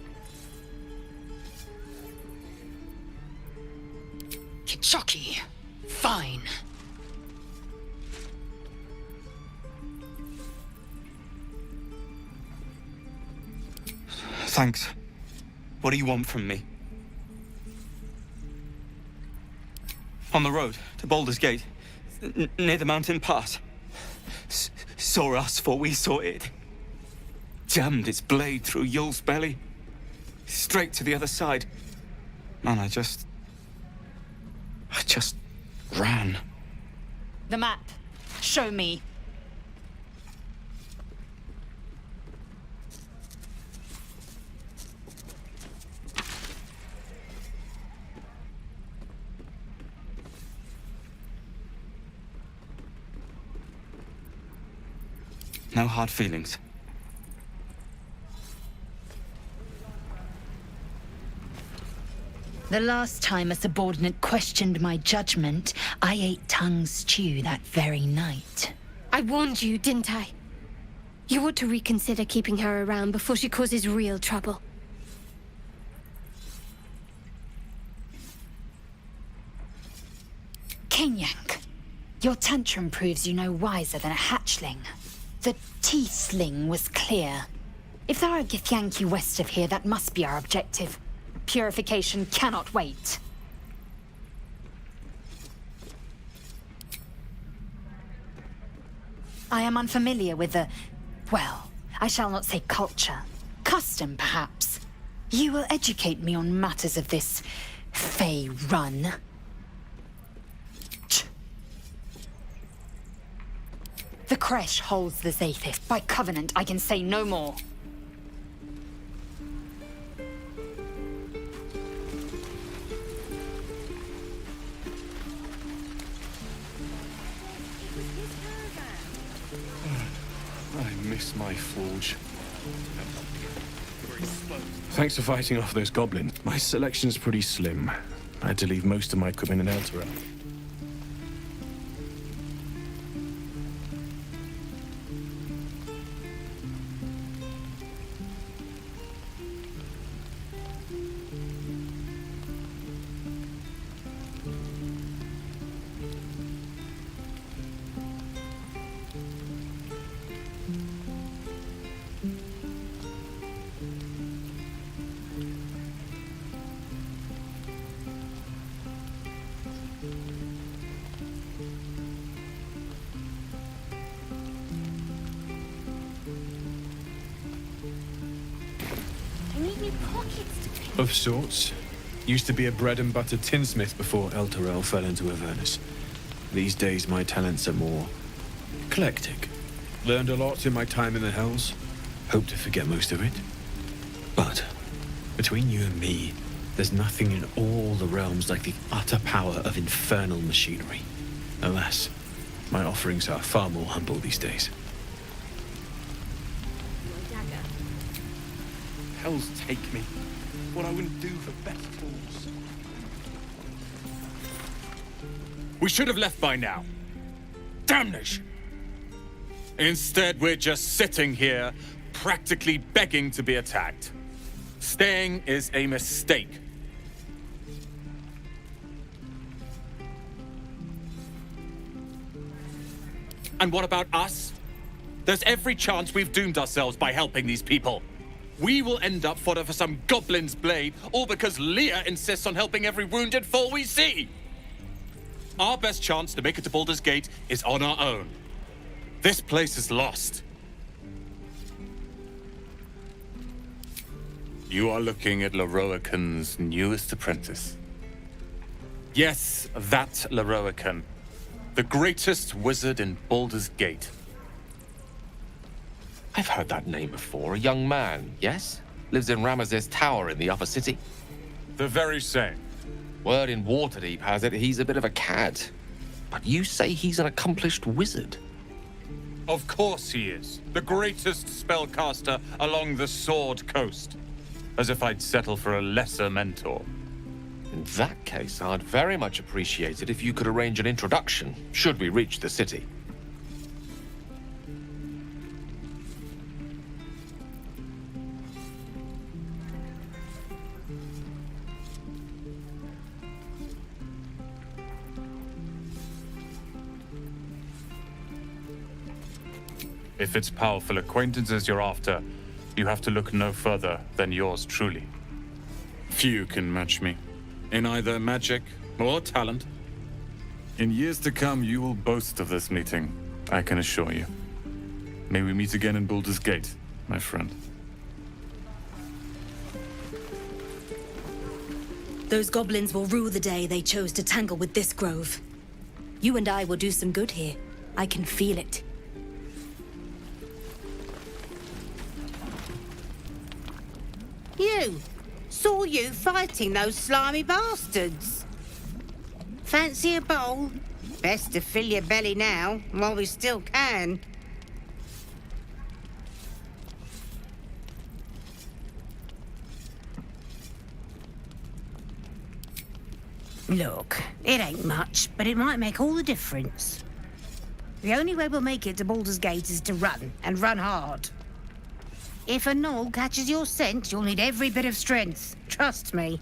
Kichoki. Fine. Thanks. What do you want from me? On the road to Baldur's Gate, near the mountain pass. Saw us, for we saw it. Jammed its blade through Yul's belly. Straight to the other side. Man, I just ran. The map. Show me. No hard feelings. The last time a subordinate questioned my judgment, I ate tongue stew that very night. I warned you, didn't I? You ought to reconsider keeping her around before she causes real trouble. Kenyank, your tantrum proves you no wiser than a hatchling. The teethling was clear. If there are Githyanki west of here, that must be our objective. Purification cannot wait. I am unfamiliar with the... well, I shall not say culture. Custom, perhaps. You will educate me on matters of this... Fey run. The creche holds the Zathith. By covenant, I can say no more. I miss my forge. Thanks for fighting off those goblins. My selection's pretty slim. I had to leave most of my equipment in Elturel. Of sorts. Used to be a bread and butter tinsmith before Elturel fell into Avernus. These days my talents are more eclectic. Learned a lot in my time in the Hells. Hope to forget most of it. But between you and me, there's nothing in all the realms like the utter power of infernal machinery. Alas, my offerings are far more humble these days. Hells take me. What I wouldn't do for better tools. We should have left by now. Damnation! Instead, we're just sitting here, practically begging to be attacked. Staying is a mistake. And what about us? There's every chance we've doomed ourselves by helping these people. We will end up fodder for some goblin's blade, all because Leah insists on helping every wounded foe we see. Our best chance to make it to Baldur's Gate is on our own. This place is lost. You are looking at Leroican's newest apprentice. Yes, that Leroican. The greatest wizard in Baldur's Gate. I've heard that name before. A young man, yes? Lives in Ramazes Tower in the upper city. The very same. Word in Waterdeep has it he's a bit of a cad. But you say he's an accomplished wizard. Of course he is. The greatest spellcaster along the Sword Coast. As if I'd settle for a lesser mentor. In that case, I'd very much appreciate it if you could arrange an introduction, should we reach the city. If it's powerful acquaintances you're after, you have to look no further than yours truly. Few can match me, in either magic or talent. In years to come, you will boast of this meeting, I can assure you. May we meet again in Baldur's Gate, my friend. Those goblins will rue the day they chose to tangle with this grove. You and I will do some good here. I can feel it. You! Saw you fighting those slimy bastards. Fancy a bowl? Best to fill your belly now, while we still can. Look, it ain't much, but it might make all the difference. The only way we'll make it to Baldur's Gate is to run, and run hard. If a gnoll catches your scent, you'll need every bit of strength. Trust me.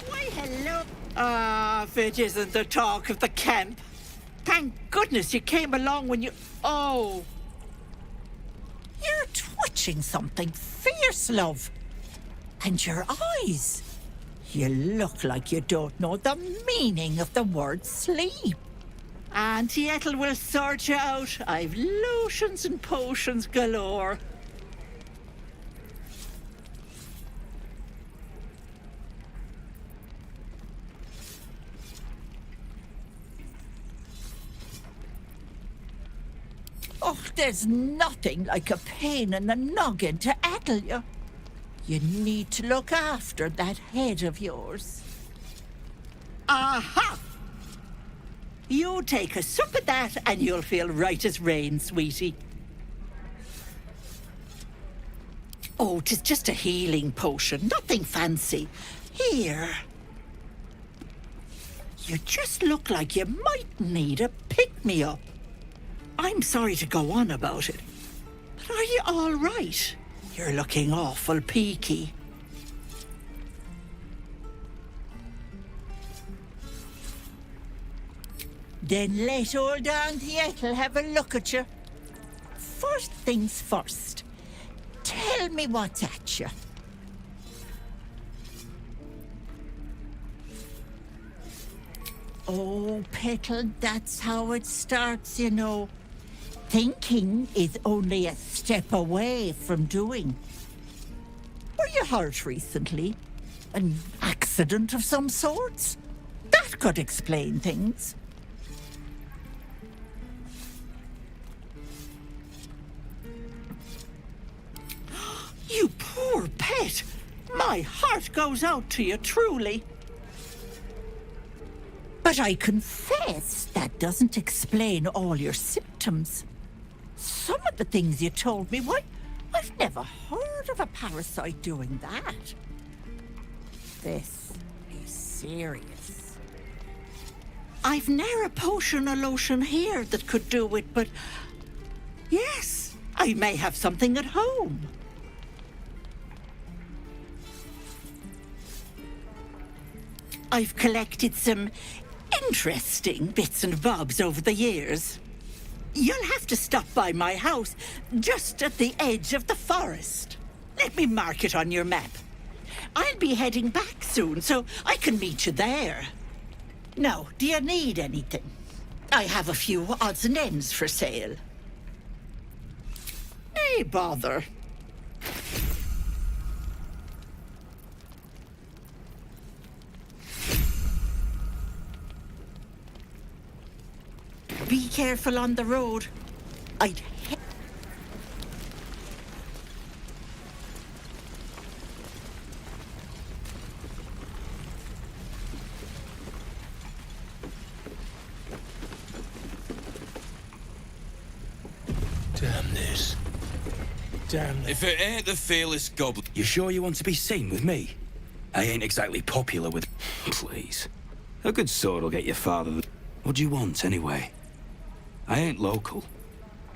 Why, hello. Ah, Vidge isn't the talk of the camp. Thank goodness you came along when you... Oh. You're twitching something fierce, love. And your eyes. You look like you don't know the meaning of the word sleep. Auntie Ethel will sort you out. I've lotions and potions galore. Oh, there's nothing like a pain in the noggin to addle you. You need to look after that head of yours. Aha! You take a sup of that and you'll feel right as rain, sweetie. Oh, 'tis just a healing potion, nothing fancy. Here. You just look like you might need a pick-me-up. I'm sorry to go on about it, but are you all right? You're looking awful peaky. Then let old Auntie Ethel have a look at you. First things first. Tell me what's at you. Oh, Petal, that's how it starts, you know. Thinking is only a step away from doing. Were you hurt recently? An accident of some sorts? That could explain things. You poor pet! My heart goes out to you, truly. But I confess that doesn't explain all your symptoms. Some of the things you told me, why, I've never heard of a parasite doing that. This is serious. I've ne'er a potion or lotion here that could do it, but... Yes, I may have something at home. I've collected some interesting bits and bobs over the years. You'll have to stop by my house, just at the edge of the forest. Let me mark it on your map. I'll be heading back soon, so I can meet you there. Now, do you need anything? I have a few odds and ends for sale. Nay, bother. Be careful on the road. I'd Damn this. Damn this. If it ain't the fearless goblin... You sure you want to be seen with me? I ain't exactly popular with... Please. A good sword will get your father... What do you want, anyway? I ain't local.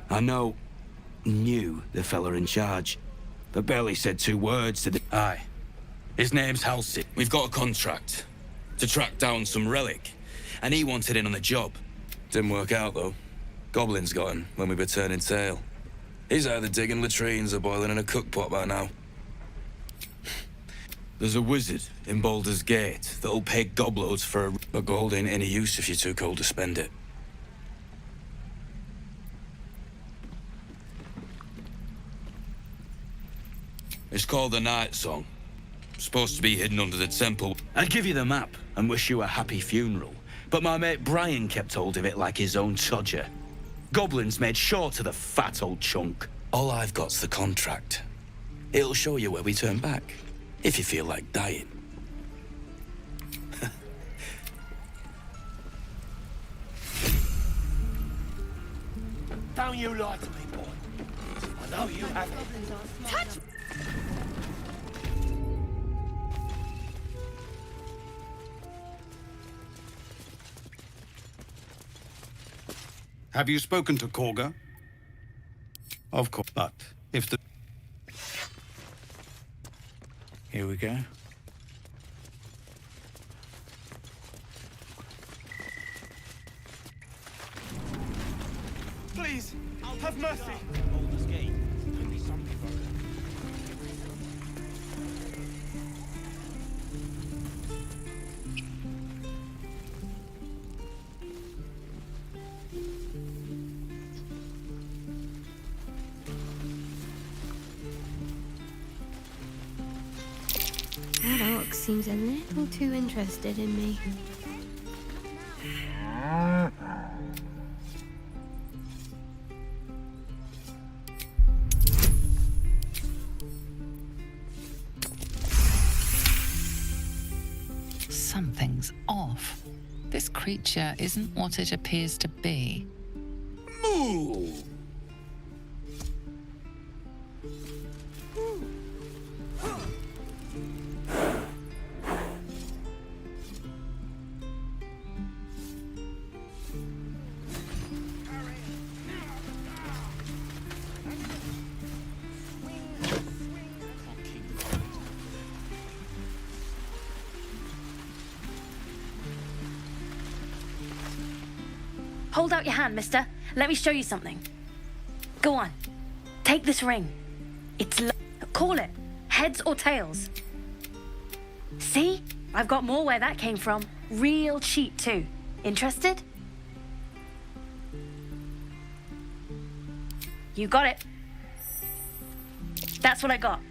I knew the fella in charge, but barely said 2 words to the... Aye. His name's Halsey. We've got a contract to track down some relic, and he wanted in on the job. Didn't work out, though. Goblins got him when we were turning tail. He's either digging latrines or boiling in a cookpot by now. There's a wizard in Baldur's Gate that'll pay gobloads for but gold ain't any use if you're too cold to spend it. It's called the Night Song. Supposed to be hidden under the temple. I'd give you the map and wish you a happy funeral, but my mate Brian kept hold of it like his own todger. Goblins made sure to the fat old chunk. All I've got's the contract. It'll show you where we turn back, if you feel like dying. Don't you lie to me, boy. I know you haven't. Touch! Have you spoken to Korga? Of course, but if the... Here we go. Please, have mercy. Baldur's Gate. Could be something for it. That orc seems a little too interested in me. Something's off. This creature isn't what it appears to be. Moo! Hold out your hand, mister. Let me show you something. Go on. Take this ring. Call it. Heads or tails. See? I've got more where that came from. Real cheap, too. Interested? You got it. That's what I got.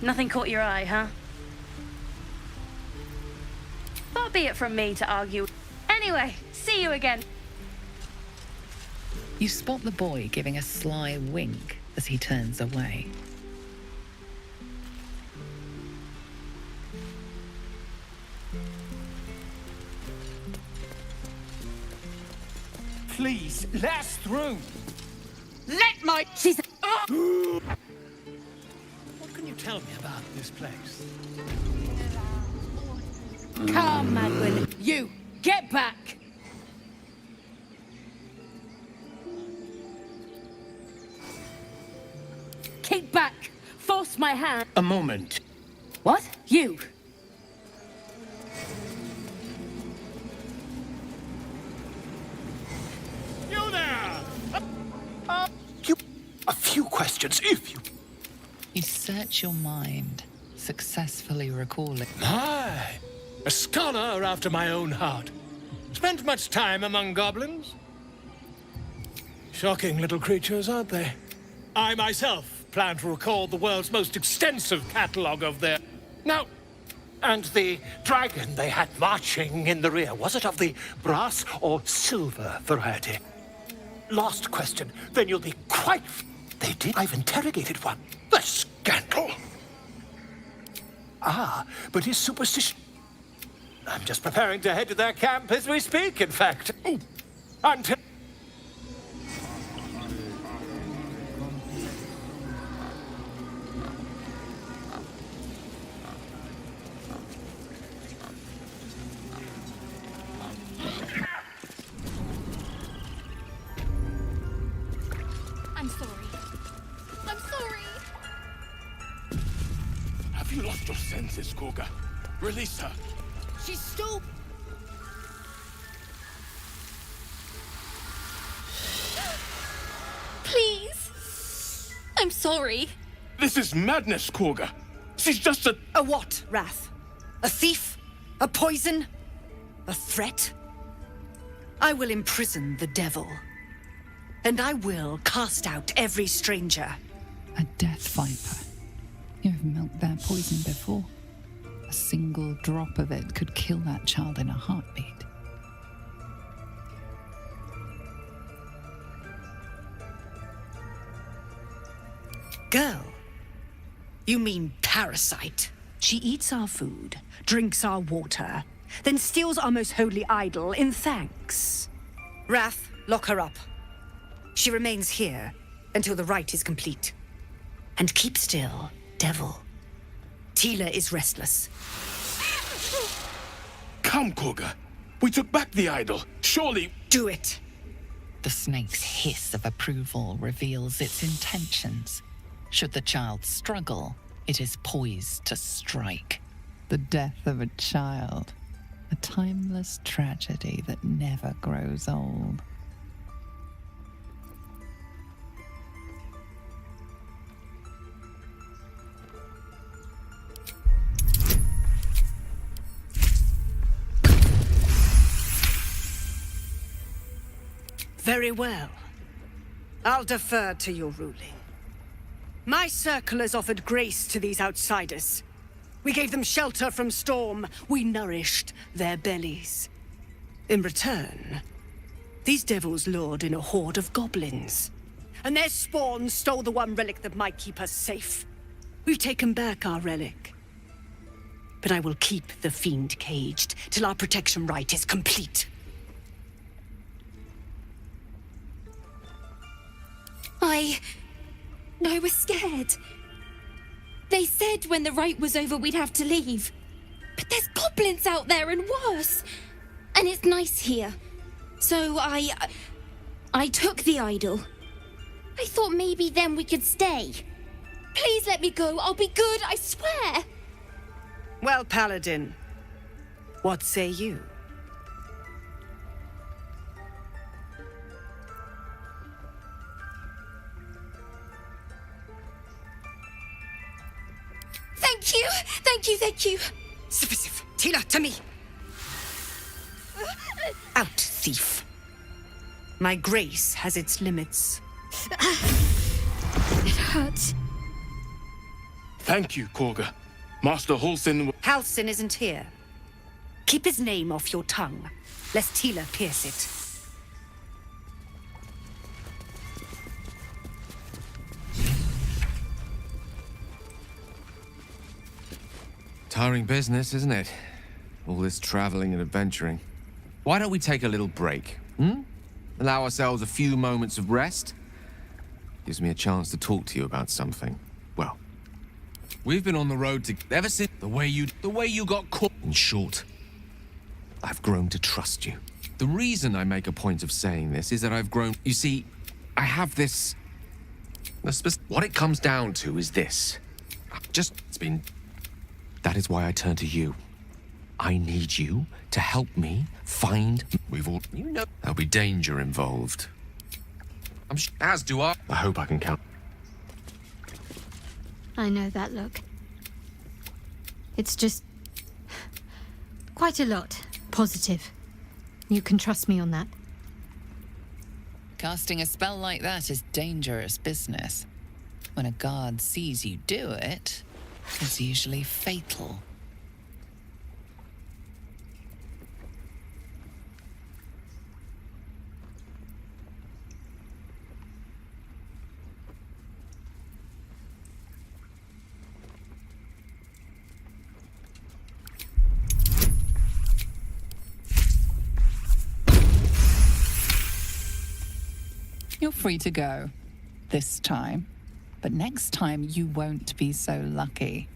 Nothing caught your eye, huh? Far be it from me to argue. Anyway, see you again. You spot the boy giving a sly wink as he turns away. Please, let us through. Let my... She's... What can you tell me about this place? Come, Madwin. You, get back. Keep back. Force my hand. A moment. What? You. You there! A few questions, if you... You search your mind, successfully recalling. Aye, a scholar after my own heart. Spent much time among goblins? Shocking little creatures, aren't they? I myself plan to record the world's most extensive catalogue of their... Now, and the dragon they had marching in the rear, was it of the brass or silver variety? Last question, then you'll be quite... They did. I've interrogated one. The scandal! Ah, but his superstition... I'm just preparing to head to their camp as we speak, in fact. Ooh. Until... I'm sorry. I'm sorry. Have you lost your senses, Korga? Release her. She's still... Please. I'm sorry. This is madness, Korga. She's just a... A what, Wrath? A thief? A poison? A threat? I will imprison the devil. And I will cast out every stranger. A death viper. You have milked their poison before. A single drop of it could kill that child in a heartbeat. Girl? You mean parasite? She eats our food, drinks our water, then steals our most holy idol in thanks. Wrath, lock her up. She remains here until the rite is complete. And keep still, devil. Tila is restless. Come, Korga. We took back the idol. Surely... Do it. The snake's hiss of approval reveals its intentions. Should the child struggle, it is poised to strike. The death of a child, a timeless tragedy that never grows old. Very well. I'll defer to your ruling. My circle has offered grace to these outsiders. We gave them shelter from storm. We nourished their bellies. In return, these devils lured in a horde of goblins. And their spawn stole the one relic that might keep us safe. We've taken back our relic. But I will keep the fiend caged till our protection rite is complete. I was scared. They said when the rite was over we'd have to leave. But there's goblins out there and worse. And it's nice here. So I took the idol. I thought maybe then we could stay. Please let me go. I'll be good, I swear. Well, Paladin, what say you? Thank you! Thank you, thank you! Sif, Tila, to me! Out, thief. My grace has its limits. It hurts. Thank you, Korga. Master Halsin... Halsin isn't here. Keep his name off your tongue, lest Tila pierce it. Tiring business, isn't it? All this traveling and adventuring. Why don't we take a little break, Allow ourselves a few moments of rest? Gives me a chance to talk to you about something. Well, we've been on the road ever since the way you got caught. In short, I've grown to trust you. The reason I make a point of saying this is that I've grown... You see, I have this... What it comes down to is this. It's been... That is why I turn to you. I need you to help me find... There'll be danger involved. As do I. I hope I can count. I know that look. It's just... quite a lot. Positive. You can trust me on that. Casting a spell like that is dangerous business. When a guard sees you do it, it's usually fatal. You're free to go. This time. But next time you won't be so lucky.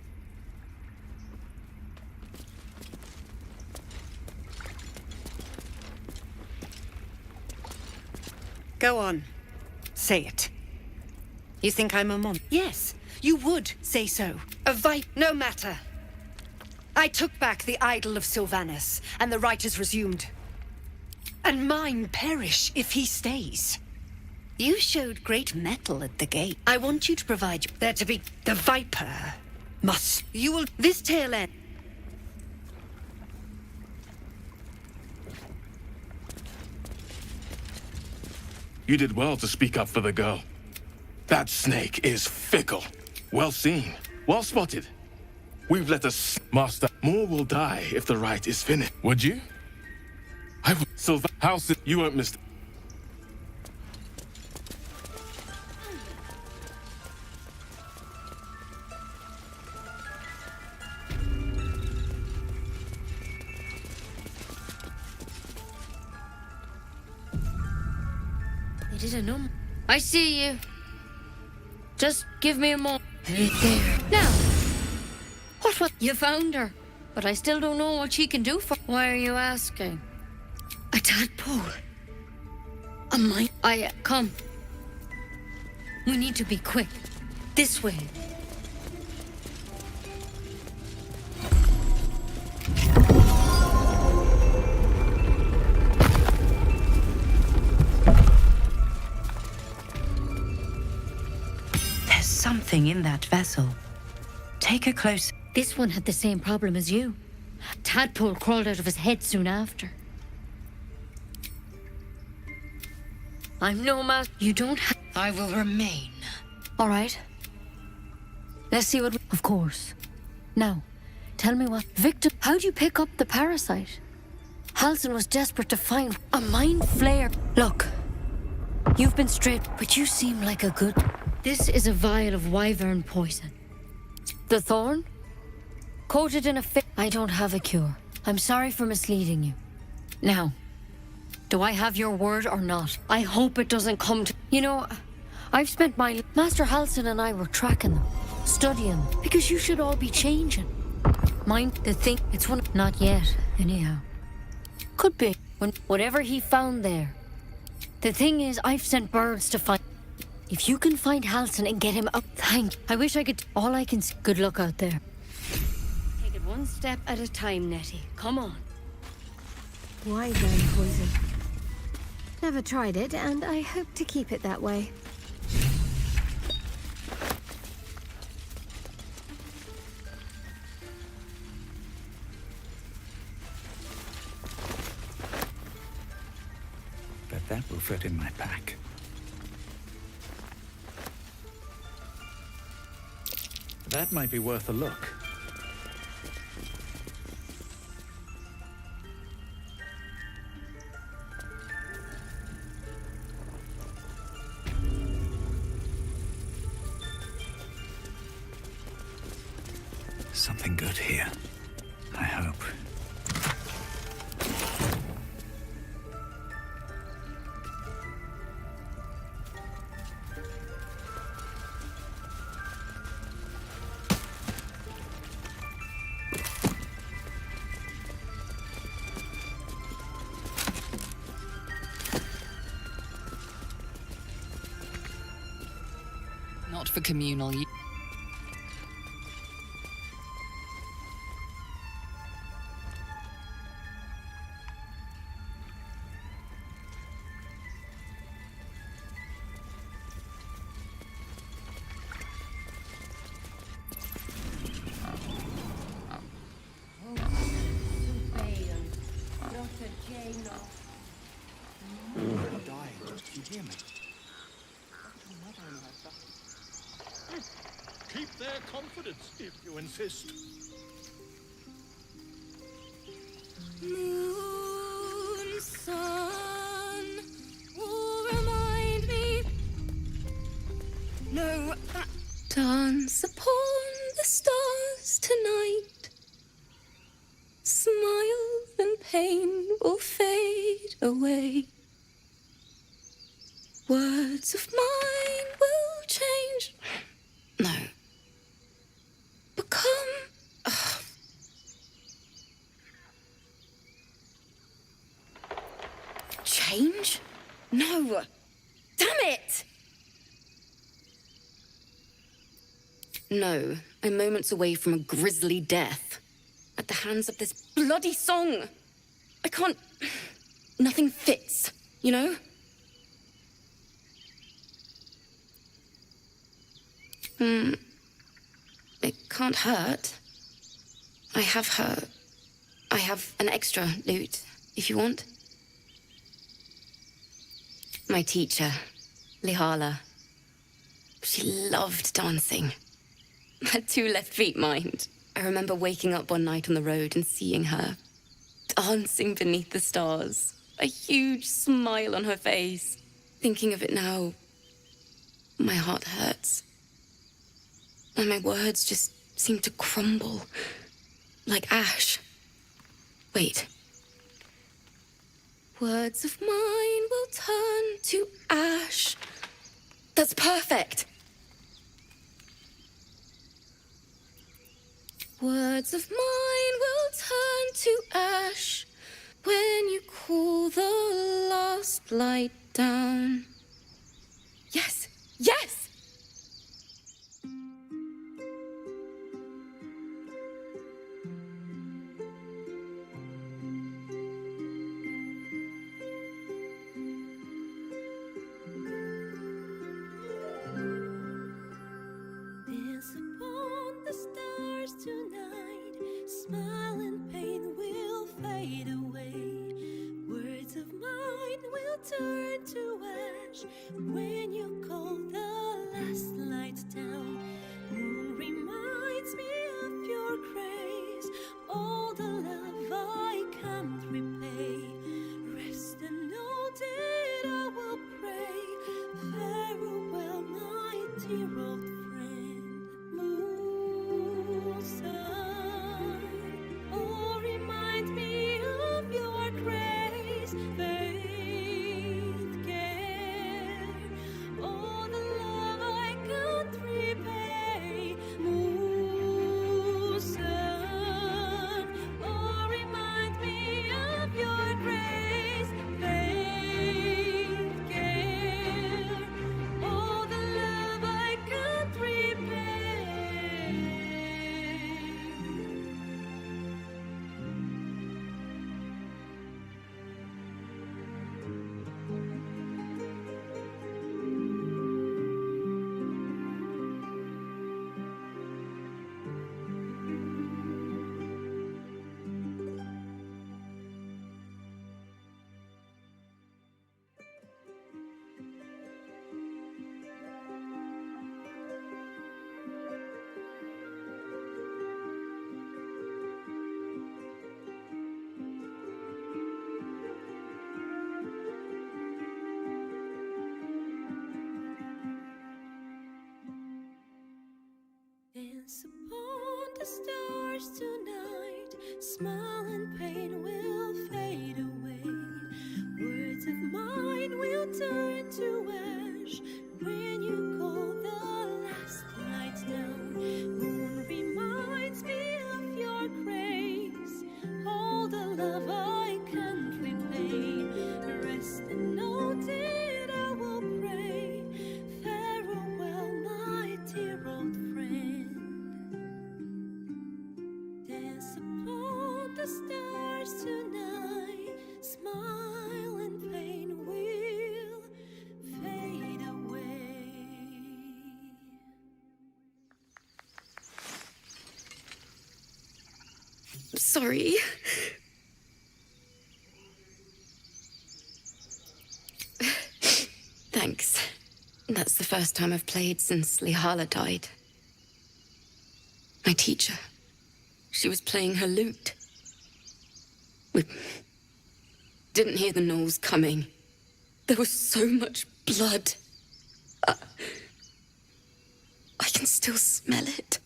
Go on. Say it. You think I'm a mom? Yes, you would say so. A no matter. I took back the idol of Sylvanus, and the rite is resumed. And mine perish if he stays. You showed great mettle at the gate. I want you to provide there to be the Viper. Must. You will... This tail end. You did well to speak up for the girl. That snake is fickle. Well seen. Well spotted. We've let us... Master, more will die if the rite is finished. Would you? I would... House, you won't miss... They didn't know. I see you. Just give me a moment. Right there. Now, what? You found her. but I still don't know what she can do for. Why are you asking? A tadpole. A mine. Come. We need to be quick. This way. There's something in that vessel. Take a close. This one had the same problem as you. Tadpole crawled out of his head soon after. I'm no master. You don't have. I will remain. All right. Let's see what. Of course. Now, tell me what. Victor, how'd you pick up the parasite? Halsin was desperate to find a mind flare. Look, you've been straight, but you seem like a good. This is a vial of wyvern poison. The thorn? Coated in a I don't have a cure. I'm sorry for misleading you. Now, do I have your word or not? I hope it doesn't come to. You know, I've spent my. Master Halsin and I were tracking them, studying them, because you should all be changing. Mind the thing. It's one. Not yet, anyhow. Could be. Whatever he found there. The thing is, I've sent birds to find. If you can find Halsin and get him up, thank you. I wish I could. All I can. Good luck out there. Take it one step at a time, Nettie. Come on. Wyvern poison. Never tried it, and I hope to keep it that way. Bet that will fit in my pack. That might be worth a look. Something good here, I hope. Not for communal use. Keep their confidence if you insist. Moon, sun, will remind me. No, dance upon the stars tonight. Smiles and pain will fade away. Words of mine will change. No. Become. Change? No. Damn it! No, I'm moments away from a grisly death. At the hands of this bloody song. I can't. Nothing fits, you know? It can't hurt. I have an extra lute, if you want. My teacher, Lihala. She loved dancing. Had 2 left feet, mind. I remember waking up one night on the road and seeing her dancing beneath the stars. A huge smile on her face. Thinking of it now, my heart hurts. And my words just seem to crumble. Like ash. Wait. Words of mine will turn to ash. That's perfect. Words of mine will turn to ash when you call the last light down. Yes! Yes! Dance upon the stars tonight. Smile and pain will fade away. Words of mine will turn to ash when you call the last light down. Moon reminds me of your grace. All the love I can't repay. Rest and know that I will pray. Farewell, my dear old friend. Moon, sun, oh, remind me of your grace. Faith, care, all the love I can't repay. Moon, sun, oh, remind me of your grace. Faith, care, all the love I can't repay. Dance upon the stars tonight. Smile and pain will fade away. Words of mine will turn to ash when you call the last light down. Moon reminds me of your grace. All the love I can't repay. Rest and know that I will pray. Farewell, my dear old friend. Dance upon the stars tonight. Smile and pain will fade away. Sorry. Thanks. That's the first time I've played since Lihala died. My teacher. She was playing her lute. We didn't hear the gnolls coming. There was so much blood. I can still smell it.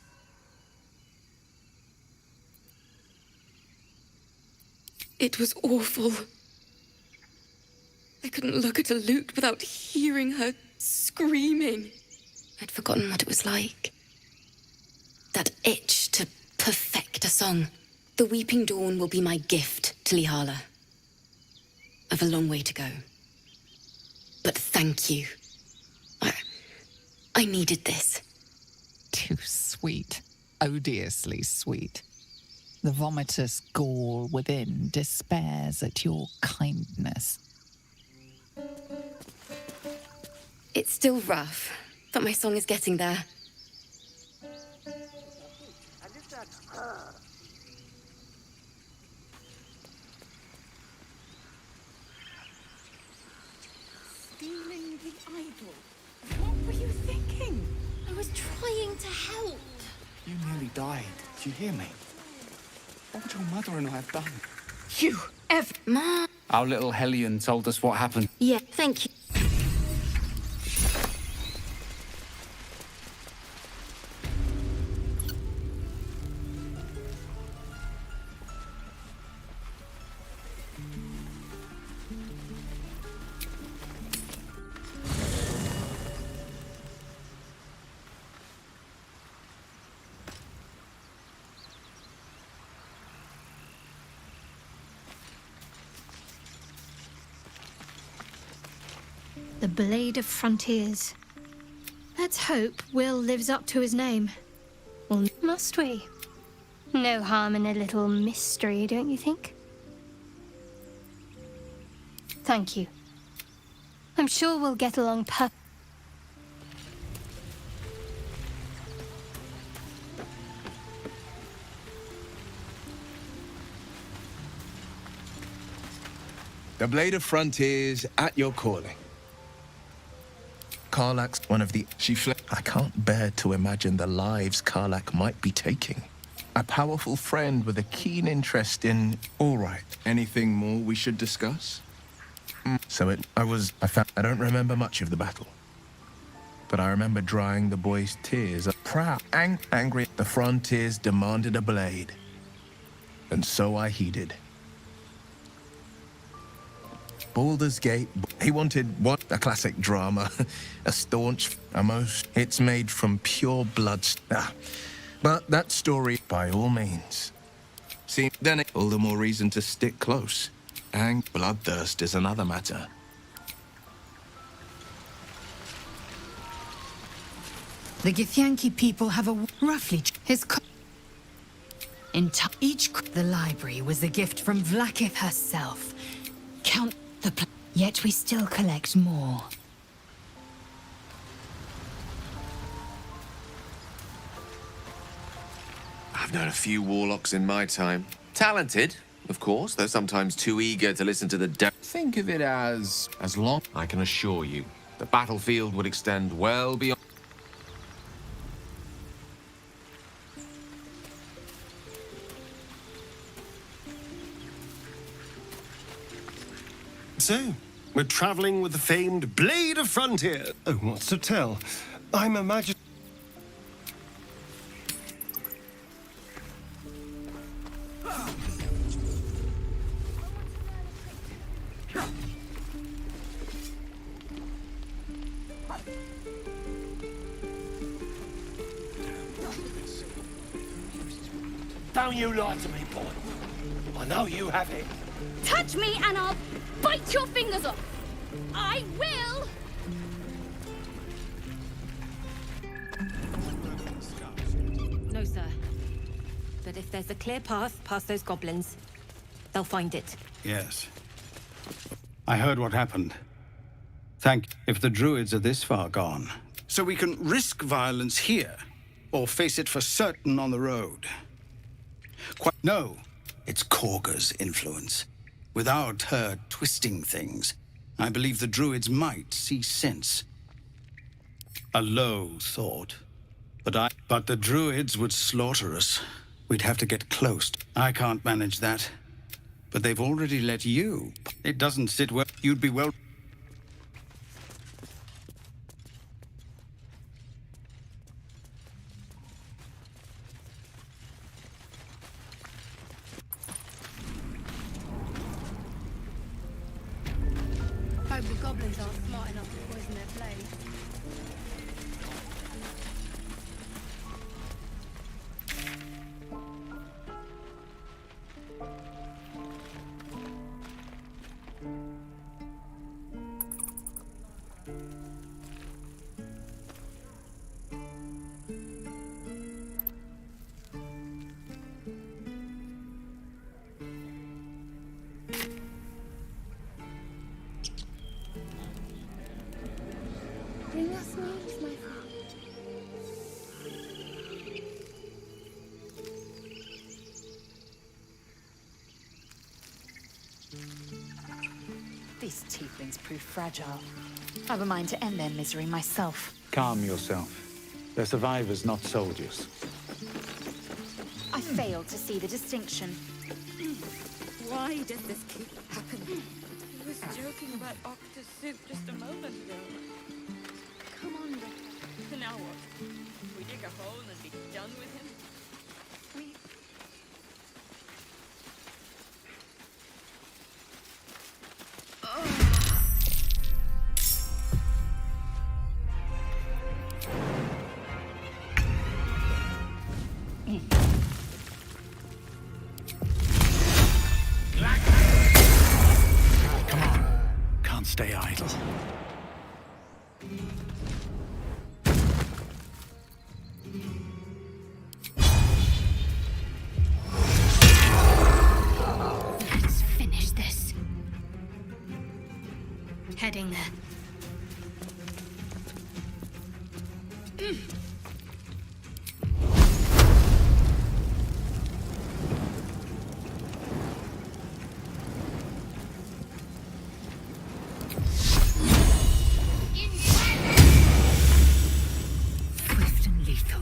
It was awful. I couldn't look at a lute without hearing her screaming. I'd forgotten what it was like. That itch to perfect a song. The Weeping Dawn will be my gift to Lihala. I've a long way to go. But thank you. I needed this. Too sweet. Odiously sweet. The vomitous gall within despairs at your kindness. It's still rough, but my song is getting there. Stealing the idol. What were you thinking? I was trying to help. You nearly died. Do you hear me? What would your mother and I have done? You Mom. Our little Hellion told us what happened. Yeah, thank you. The Blade of Frontiers. Let's hope Will lives up to his name. Well, must we? No harm in a little mystery, don't you think? Thank you. I'm sure we'll get along The Blade of Frontiers at your calling. Karlak's one of the... I can't bear to imagine the lives Karlak might be taking. A powerful friend with a keen interest in... All right, anything more we should discuss? I don't remember much of the battle. But I remember drying the boy's tears. Proud, angry, the Frontiers demanded a blade. And so I heeded. Baldur's Gate, he wanted what? A classic drama, a staunch, it's made from pure blood. But that story, by all means. See, then all the more reason to stick close. And bloodthirst is another matter. The Githyanki people have a roughly the library was a gift from Vlaakith herself. Count yet we still collect more. I've known a few warlocks in my time. Talented, of course, though sometimes too eager to listen to the Think of it as long, I can assure you, the battlefield would extend well beyond... So, we're traveling with the famed Blade of Frontier. Oh, what's to tell? I'm a magic... Don't you lie to me, boy. I know you have it. Touch me and I'll bite your fingers off. I will. No, sir. But if there's a clear path past those goblins, they'll find it. Yes. I heard what happened. If the druids are this far gone. So we can risk violence here, or face it for certain on the road. No, it's Korga's influence. Without her twisting things, I believe the druids might see sense. A low thought. But the druids would slaughter us. We'd have to get close. I can't manage that. But they've already let you. It doesn't sit well. You'd be well... Hope the goblins aren't smart enough to poison their blade. Bring us news, my father. These tieflings prove fragile. I've a mind to end their misery myself. Calm yourself. They're survivors, not soldiers. I fail to see the distinction. Why does this keep happening? He was joking about octa soup just a moment ago. Come on, Rebecca. Now what? We dig a hole and be done with him? Come on. Can't stay idle. Swift and lethal.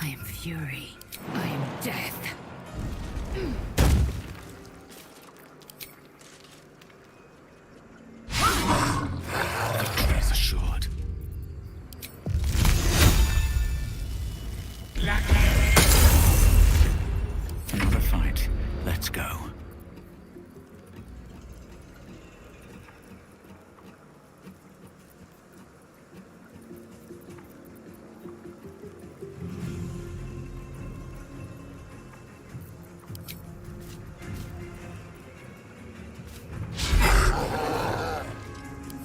I am fury. I am death. Victory is assured. Another fight. Let's go.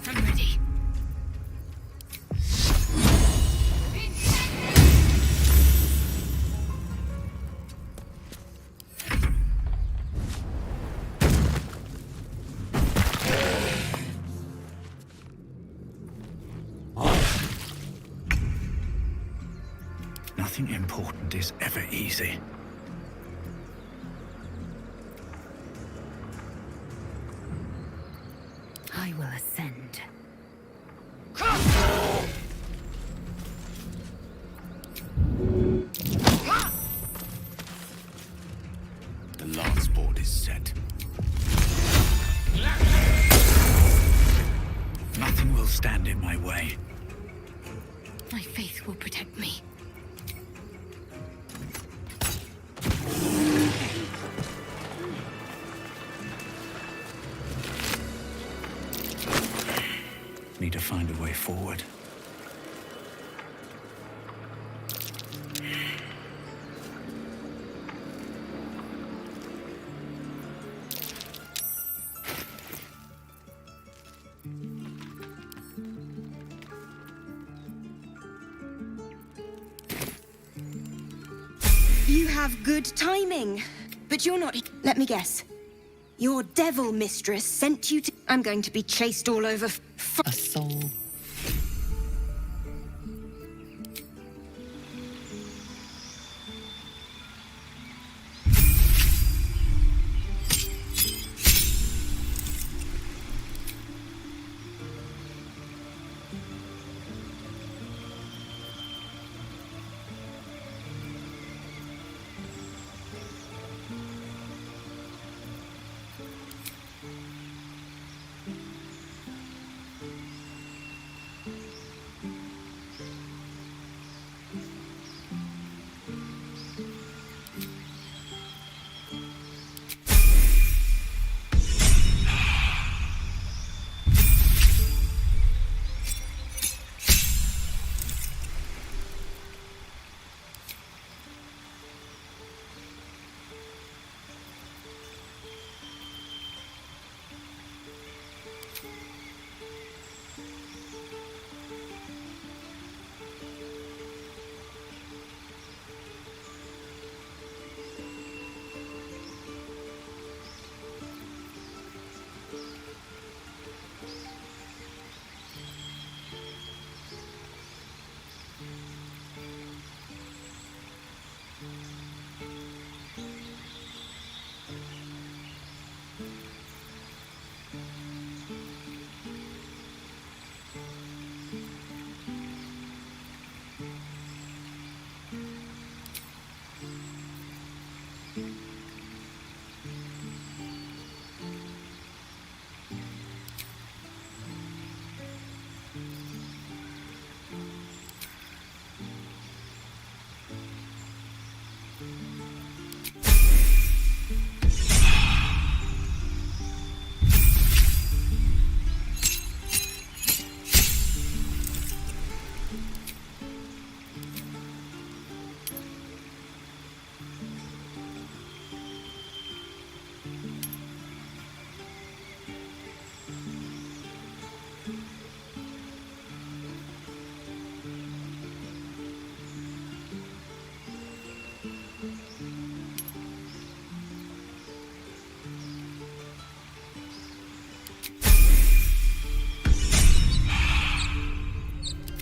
I'm ready. Nothing important is ever easy. I will ascend. The lance board is set. Nothing will stand in my way. My faith will protect me. Need to find a way forward. You have good timing, but you're not. Let me guess. Your devil mistress sent you to. I'm going to be chased all over. A soul.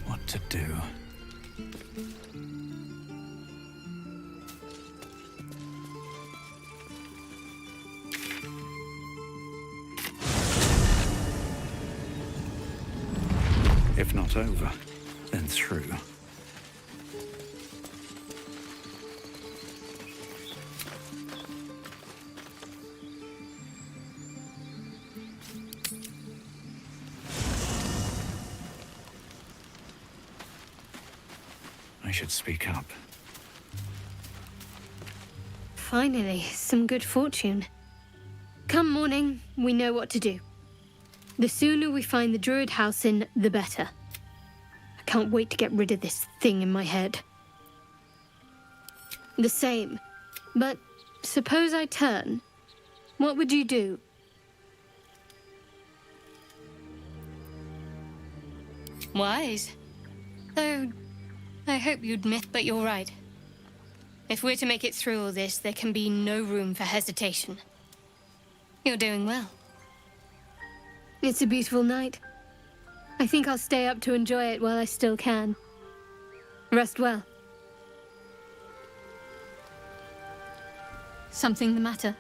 What to do? If not over, then through. I should speak up. Finally, some good fortune. Come morning, we know what to do. The sooner we find the Druid house in, the better. I can't wait to get rid of this thing in my head. The same. But suppose I turn. What would you do? Wise. Though, I hope you'd admit, but you're right. If we're to make it through all this, there can be no room for hesitation. You're doing well. It's a beautiful night. I think I'll stay up to enjoy it while I still can. Rest well. Something the matter?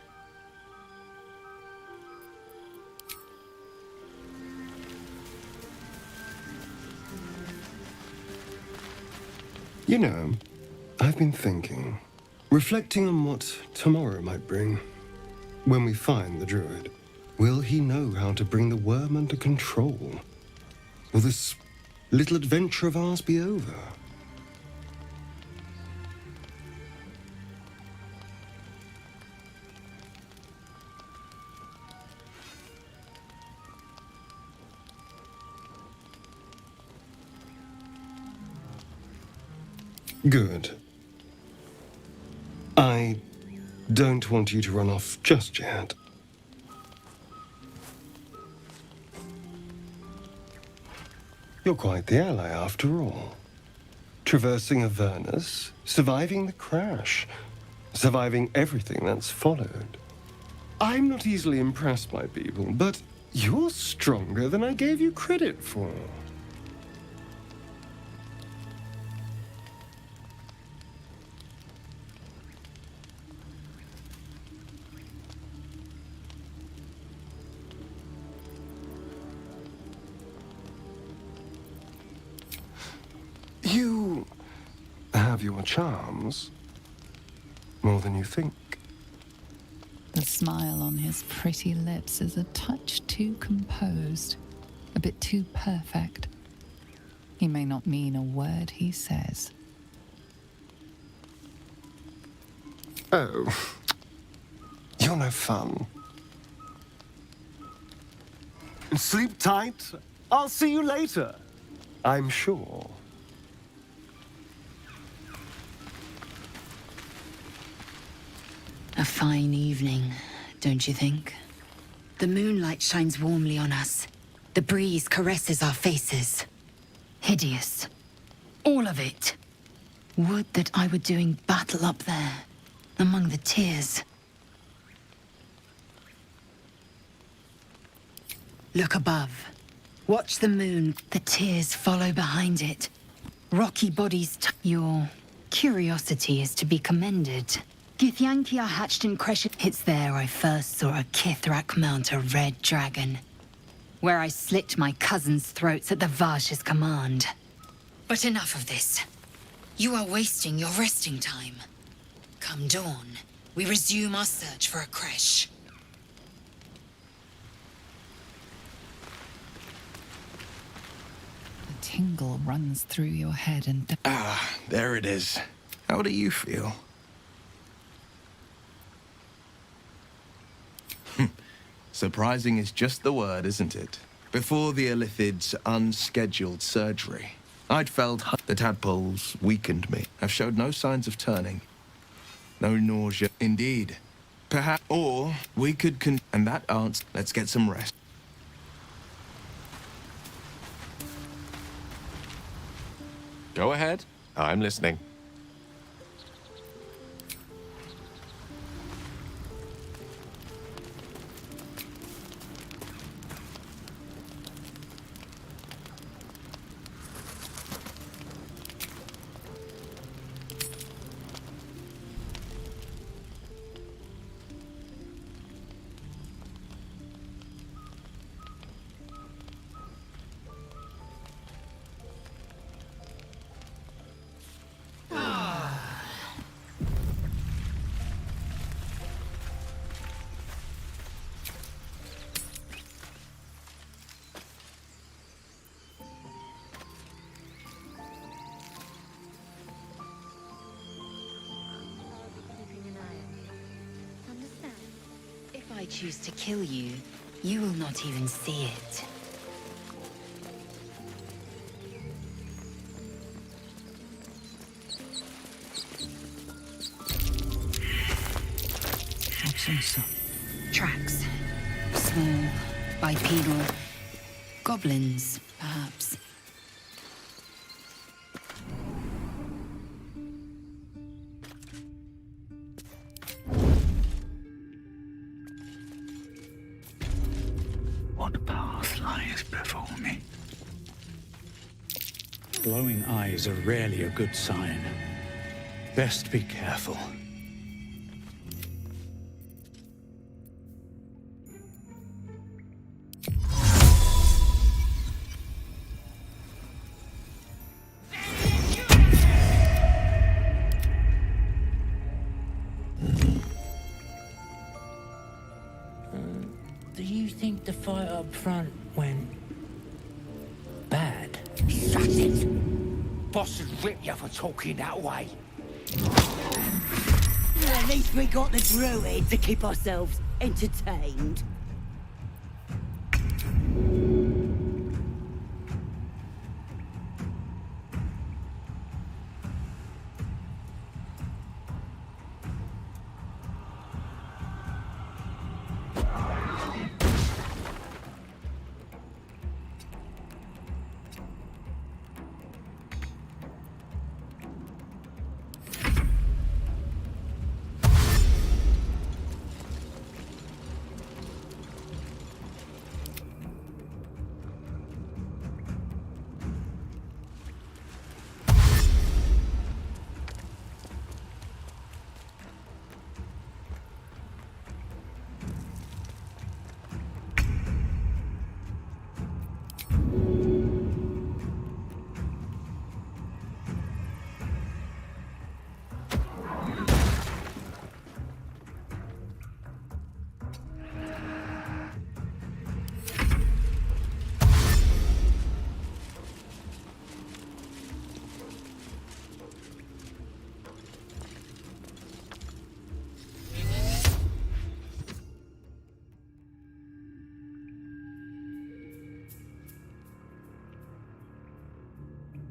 You know, I've been thinking, reflecting on what tomorrow might bring. When we find the Druid, will he know how to bring the worm under control? Will this little adventure of ours be over? Good. I don't want you to run off just yet. You're quite the ally after all. Traversing Avernus, surviving the crash, surviving everything that's followed. I'm not easily impressed by people, but you're stronger than I gave you credit for. You have your charms, more than you think. The smile on his pretty lips is a touch too composed, a bit too perfect. He may not mean a word he says. Oh, you're no fun. Sleep tight. I'll see you later. I'm sure. A fine evening, don't you think? The moonlight shines warmly on us. The breeze caresses our faces. Hideous. All of it. Would that I were doing battle up there, among the tears. Look above. Watch the moon. The tears follow behind it. Rocky bodies. Your curiosity is to be commended. Githyanki are hatched in Crescent. It's there I first saw a Kithrak mount a red dragon. Where I slit my cousins' throats at the Vash's command. But enough of this. You are wasting your resting time. Come dawn, we resume our search for a creche. A tingle runs through your head and... Ah, there it is. How do you feel? Surprising is just the word, isn't it? Before the Illithid's unscheduled surgery, I'd felt the tadpoles weakened me. Have showed no signs of turning. No nausea. Indeed. Perhaps, or we could and that answer. Let's get some rest. Go ahead. I'm listening. choose to kill you, you will not even see it. What's inside? Tracks. Small, bipedal. Goblins, perhaps. What path lies before me? Glowing eyes are rarely a good sign. Best be careful. Do you think the fight up front went bad? Shut it! Boss would rip you for talking that way. Well, at least we got the druid to keep ourselves entertained.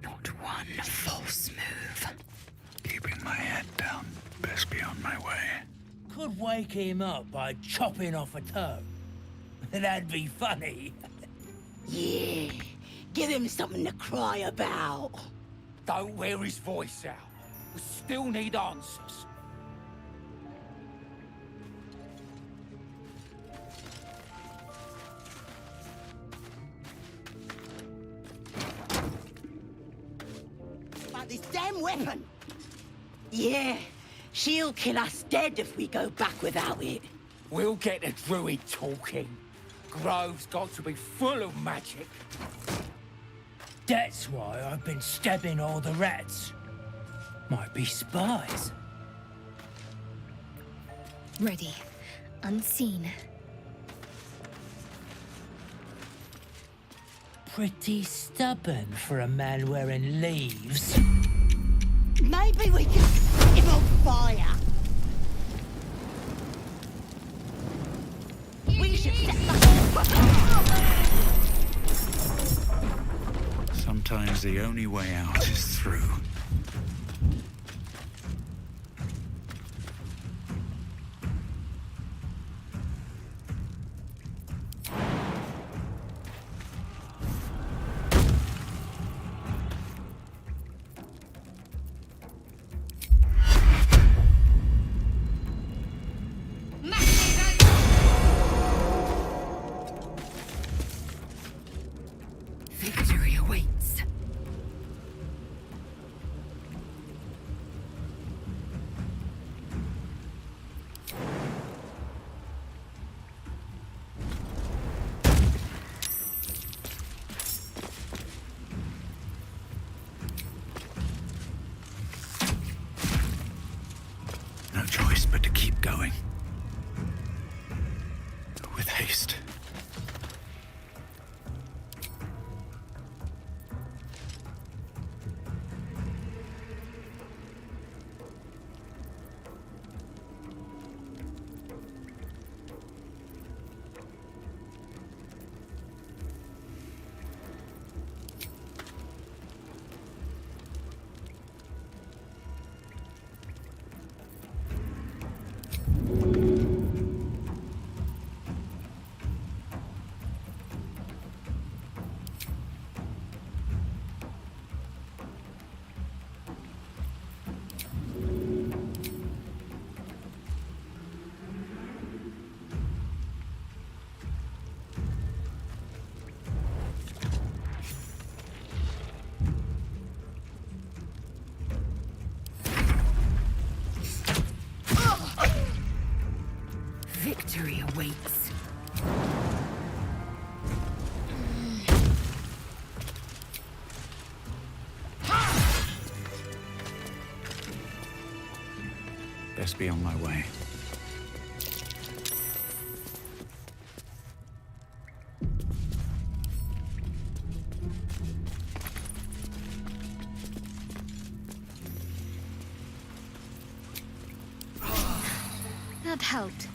Not one false move. Keeping my head down. Best be on my way. Could wake him up by chopping off a toe. That'd be funny. Yeah, give him something to cry about. Don't wear his voice out. We still need answers. About this damn weapon. Yeah, she'll kill us dead if we go back without it. We'll get the druid talking. Grove's got to be full of magic. That's why I've been stabbing all the rats. Might be spies. Ready. Unseen. Pretty stubborn for a man wearing leaves. Maybe we can set him on fire. We should set Sometimes the only way out is through. Victory awaits. No choice but to keep going. With haste. victory awaits. Best be on my way. That helped.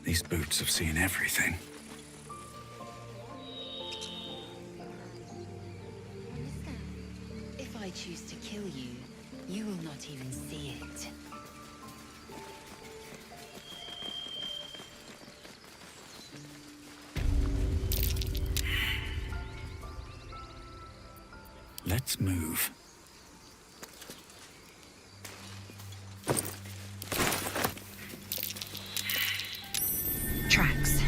These boots have seen everything. If I choose to kill you, you will not even see it. Let's move. Tracks.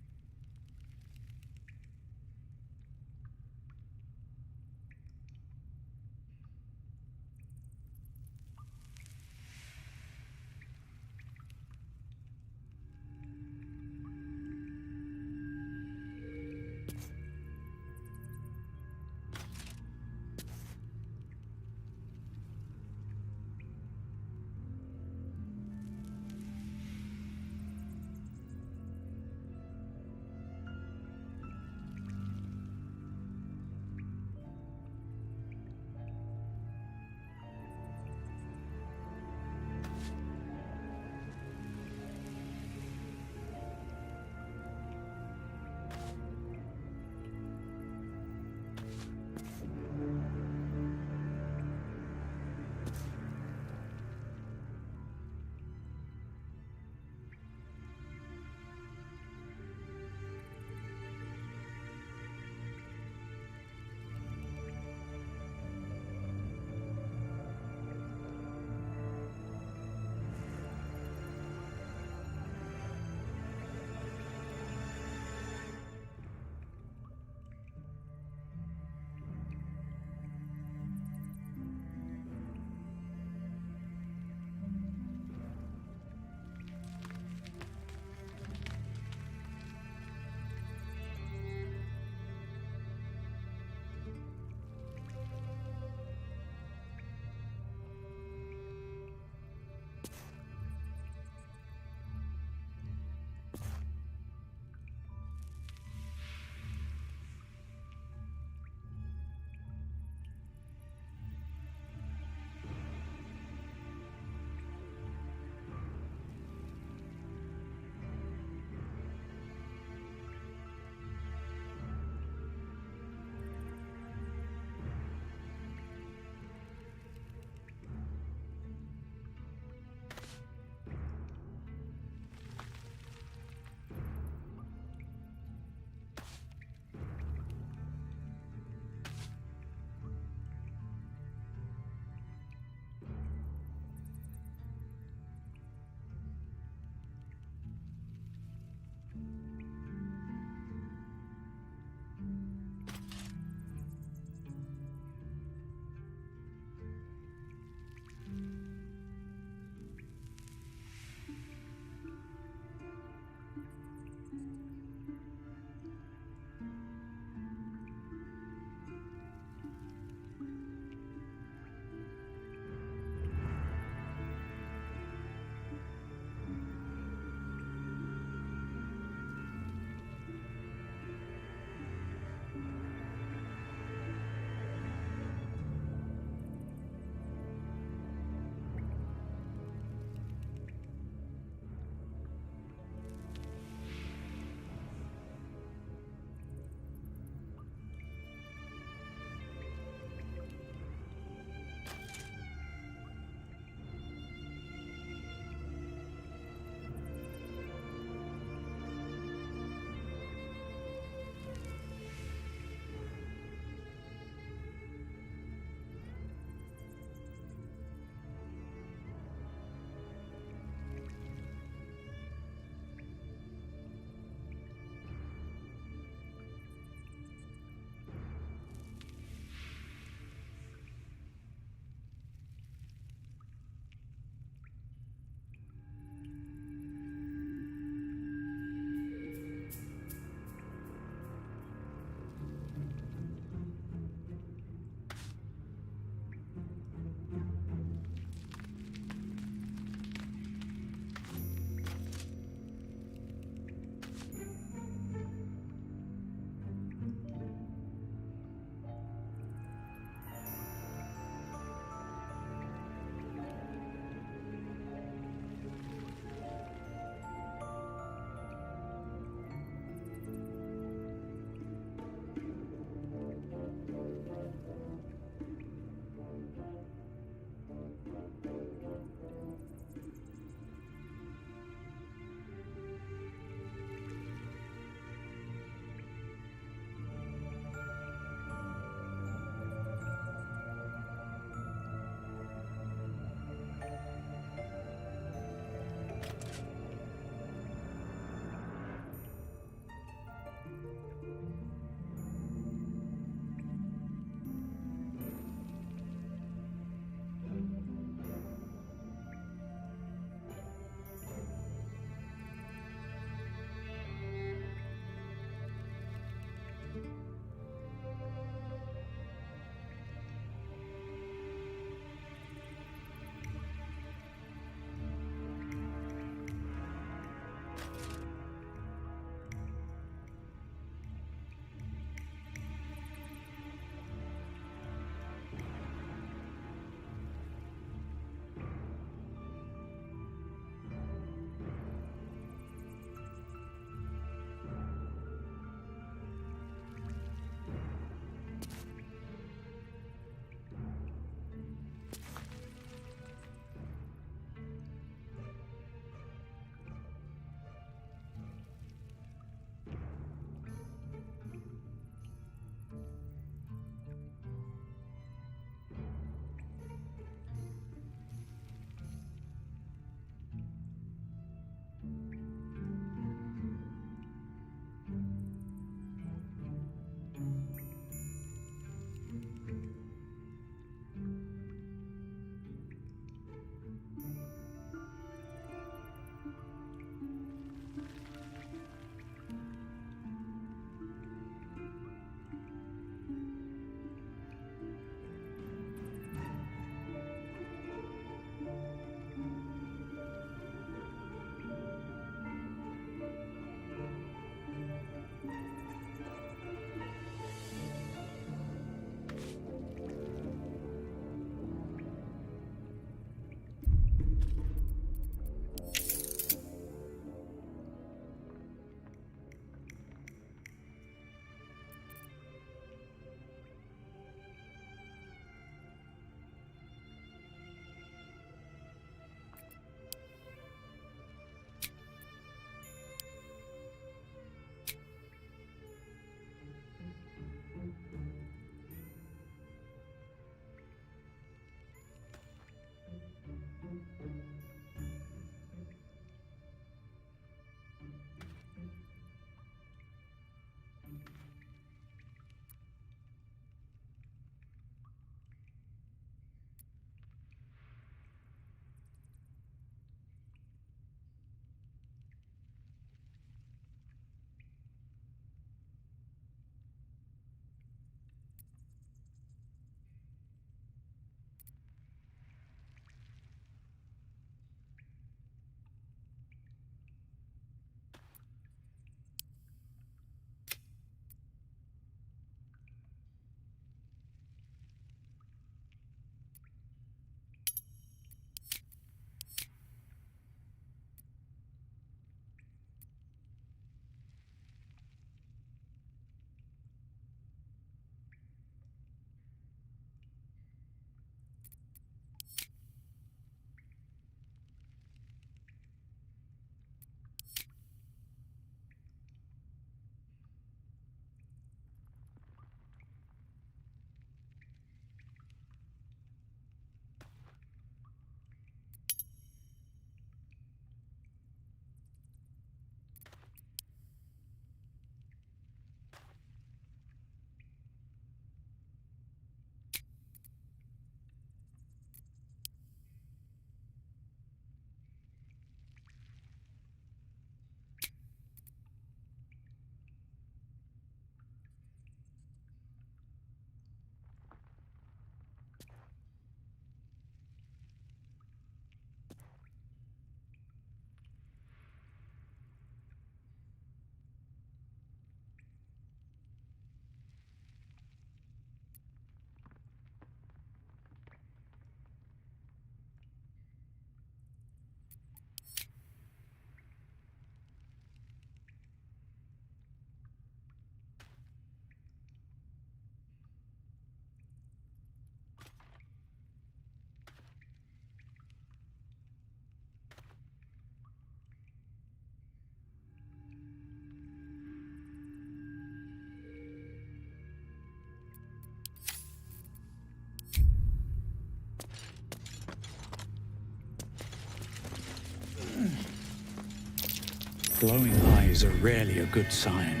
Glowing eyes are rarely a good sign.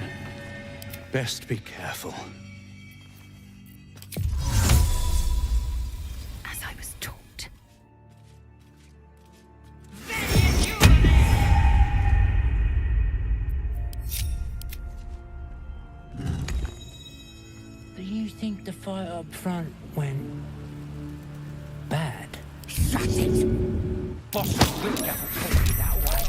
Best be careful. As I was taught. Do you think the fight up front went bad? Shut it! Boss will never take you that way.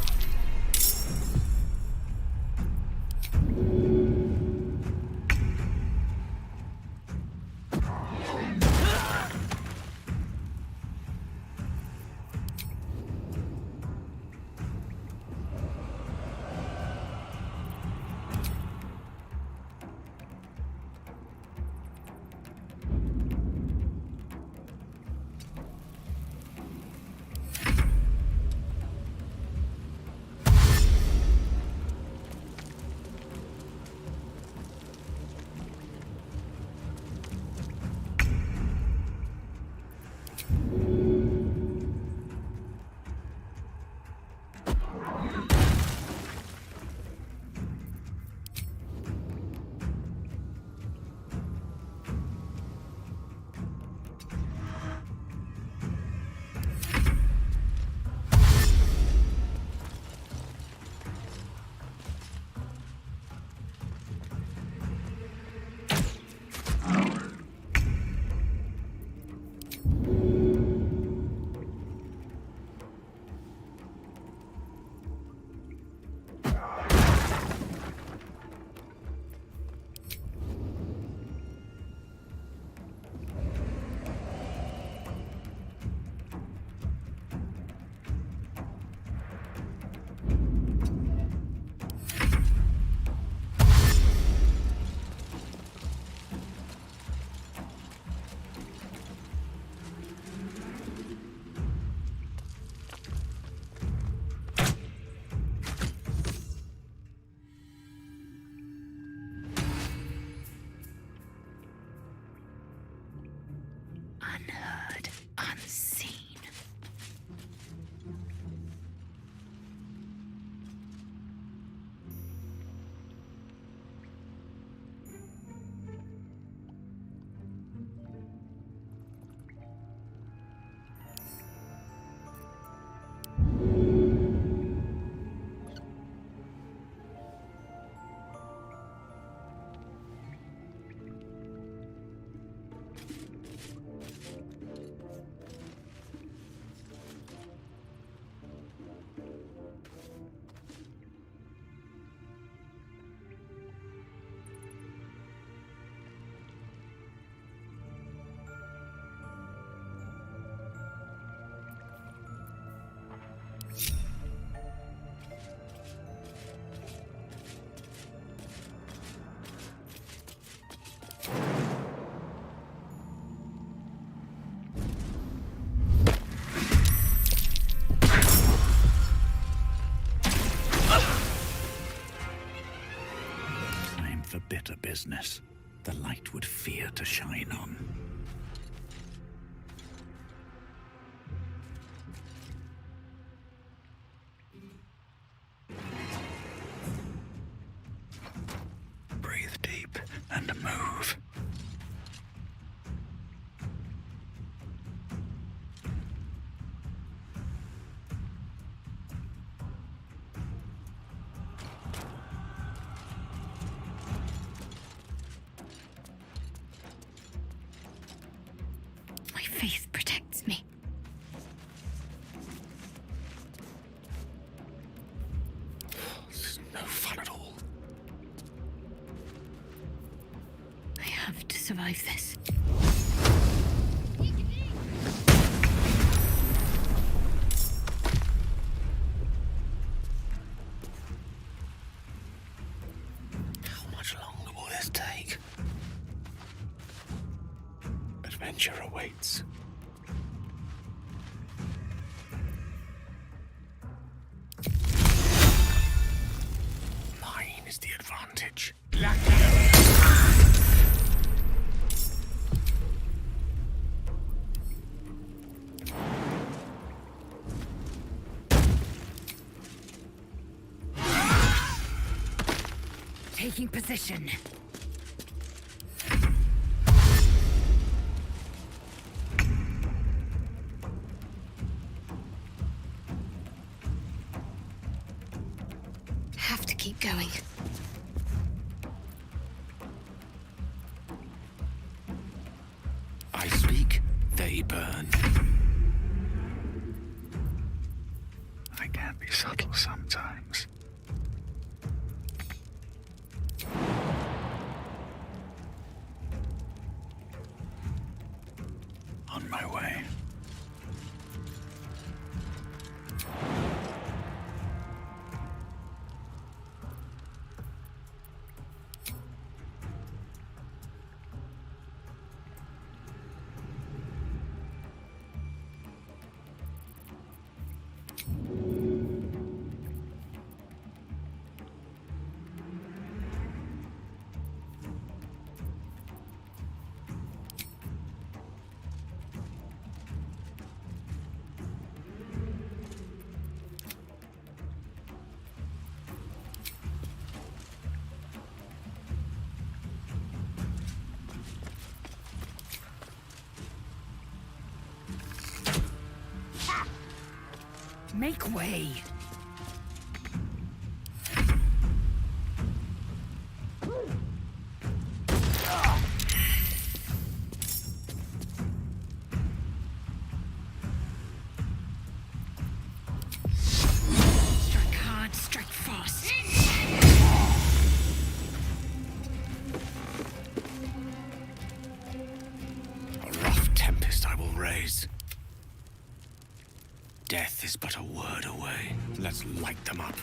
Unheard, unseen. Time for bitter business. The light would fear to shine on. Breathe deep and move. My faith protects me. This is no fun at all. I have to survive this. How much longer will this take? Adventure awaits. Mine is the advantage. position. Have to keep going. I speak, they burn. I can be subtle sometimes. On my way. Make way. Strike hard, strike fast. A rough tempest I will raise. Death is but a word away. Let's light them up.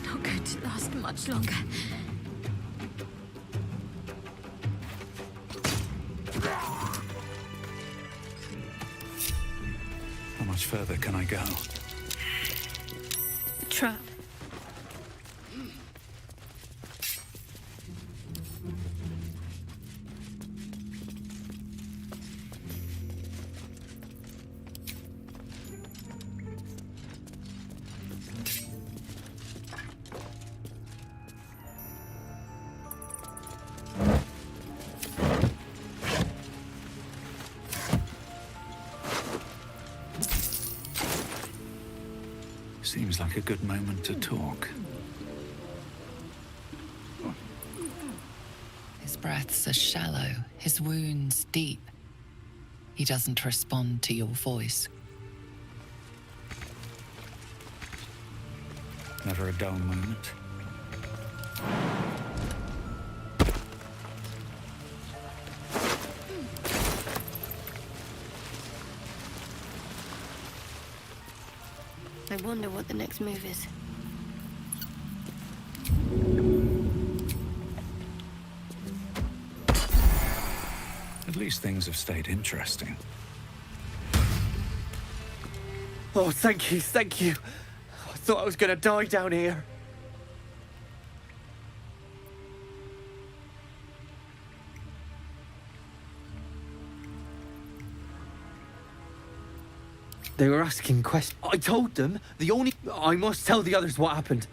Not going to last much longer. How much further can I go? Trap. Seems like a good moment to talk. His breaths are shallow, his wounds deep. He doesn't respond to your voice. Never a dull moment. I wonder what the next move is. At least things have stayed interesting. Oh, thank you, thank you. I thought I was gonna die down here. They were asking questions. I told them I must tell the others what happened.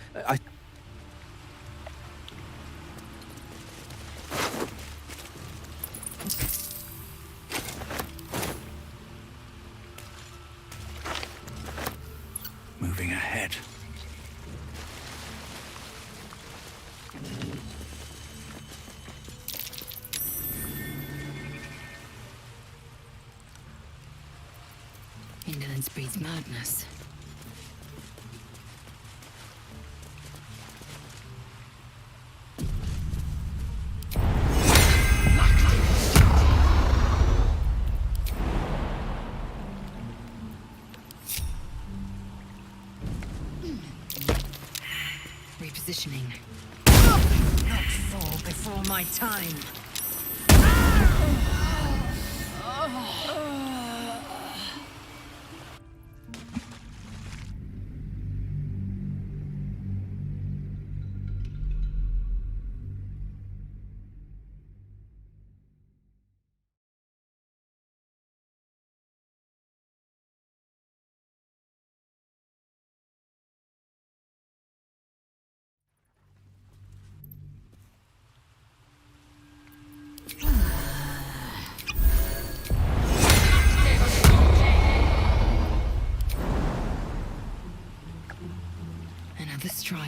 Moving ahead. Indolence breeds madness. Repositioning. Not fall before my time.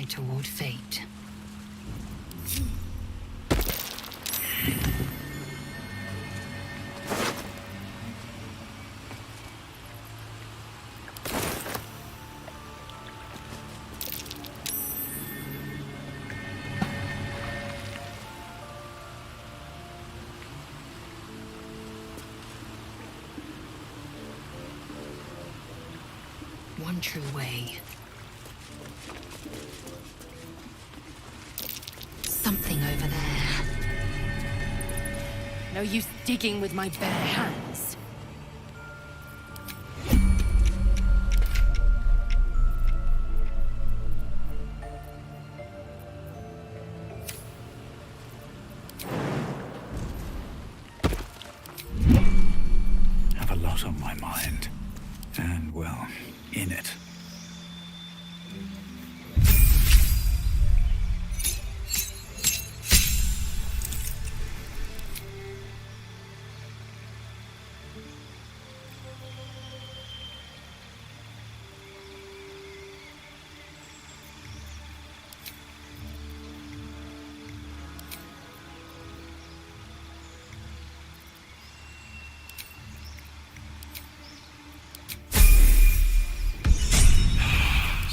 ally toward fate. One true way. Something over there. No use digging with my bare hands. Have a lot on my mind. And, well, in it.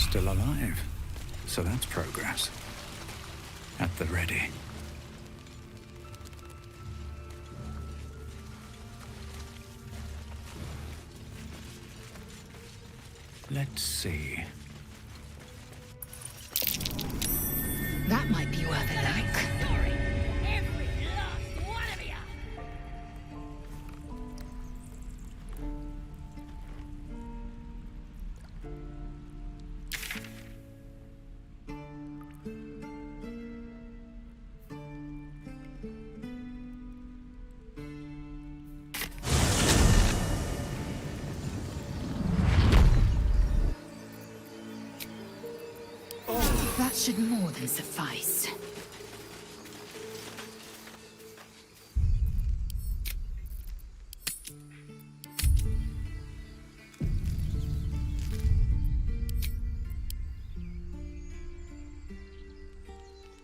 Still alive. So that's progress. At the ready. Let's see. That might be worth a look. That should more than suffice.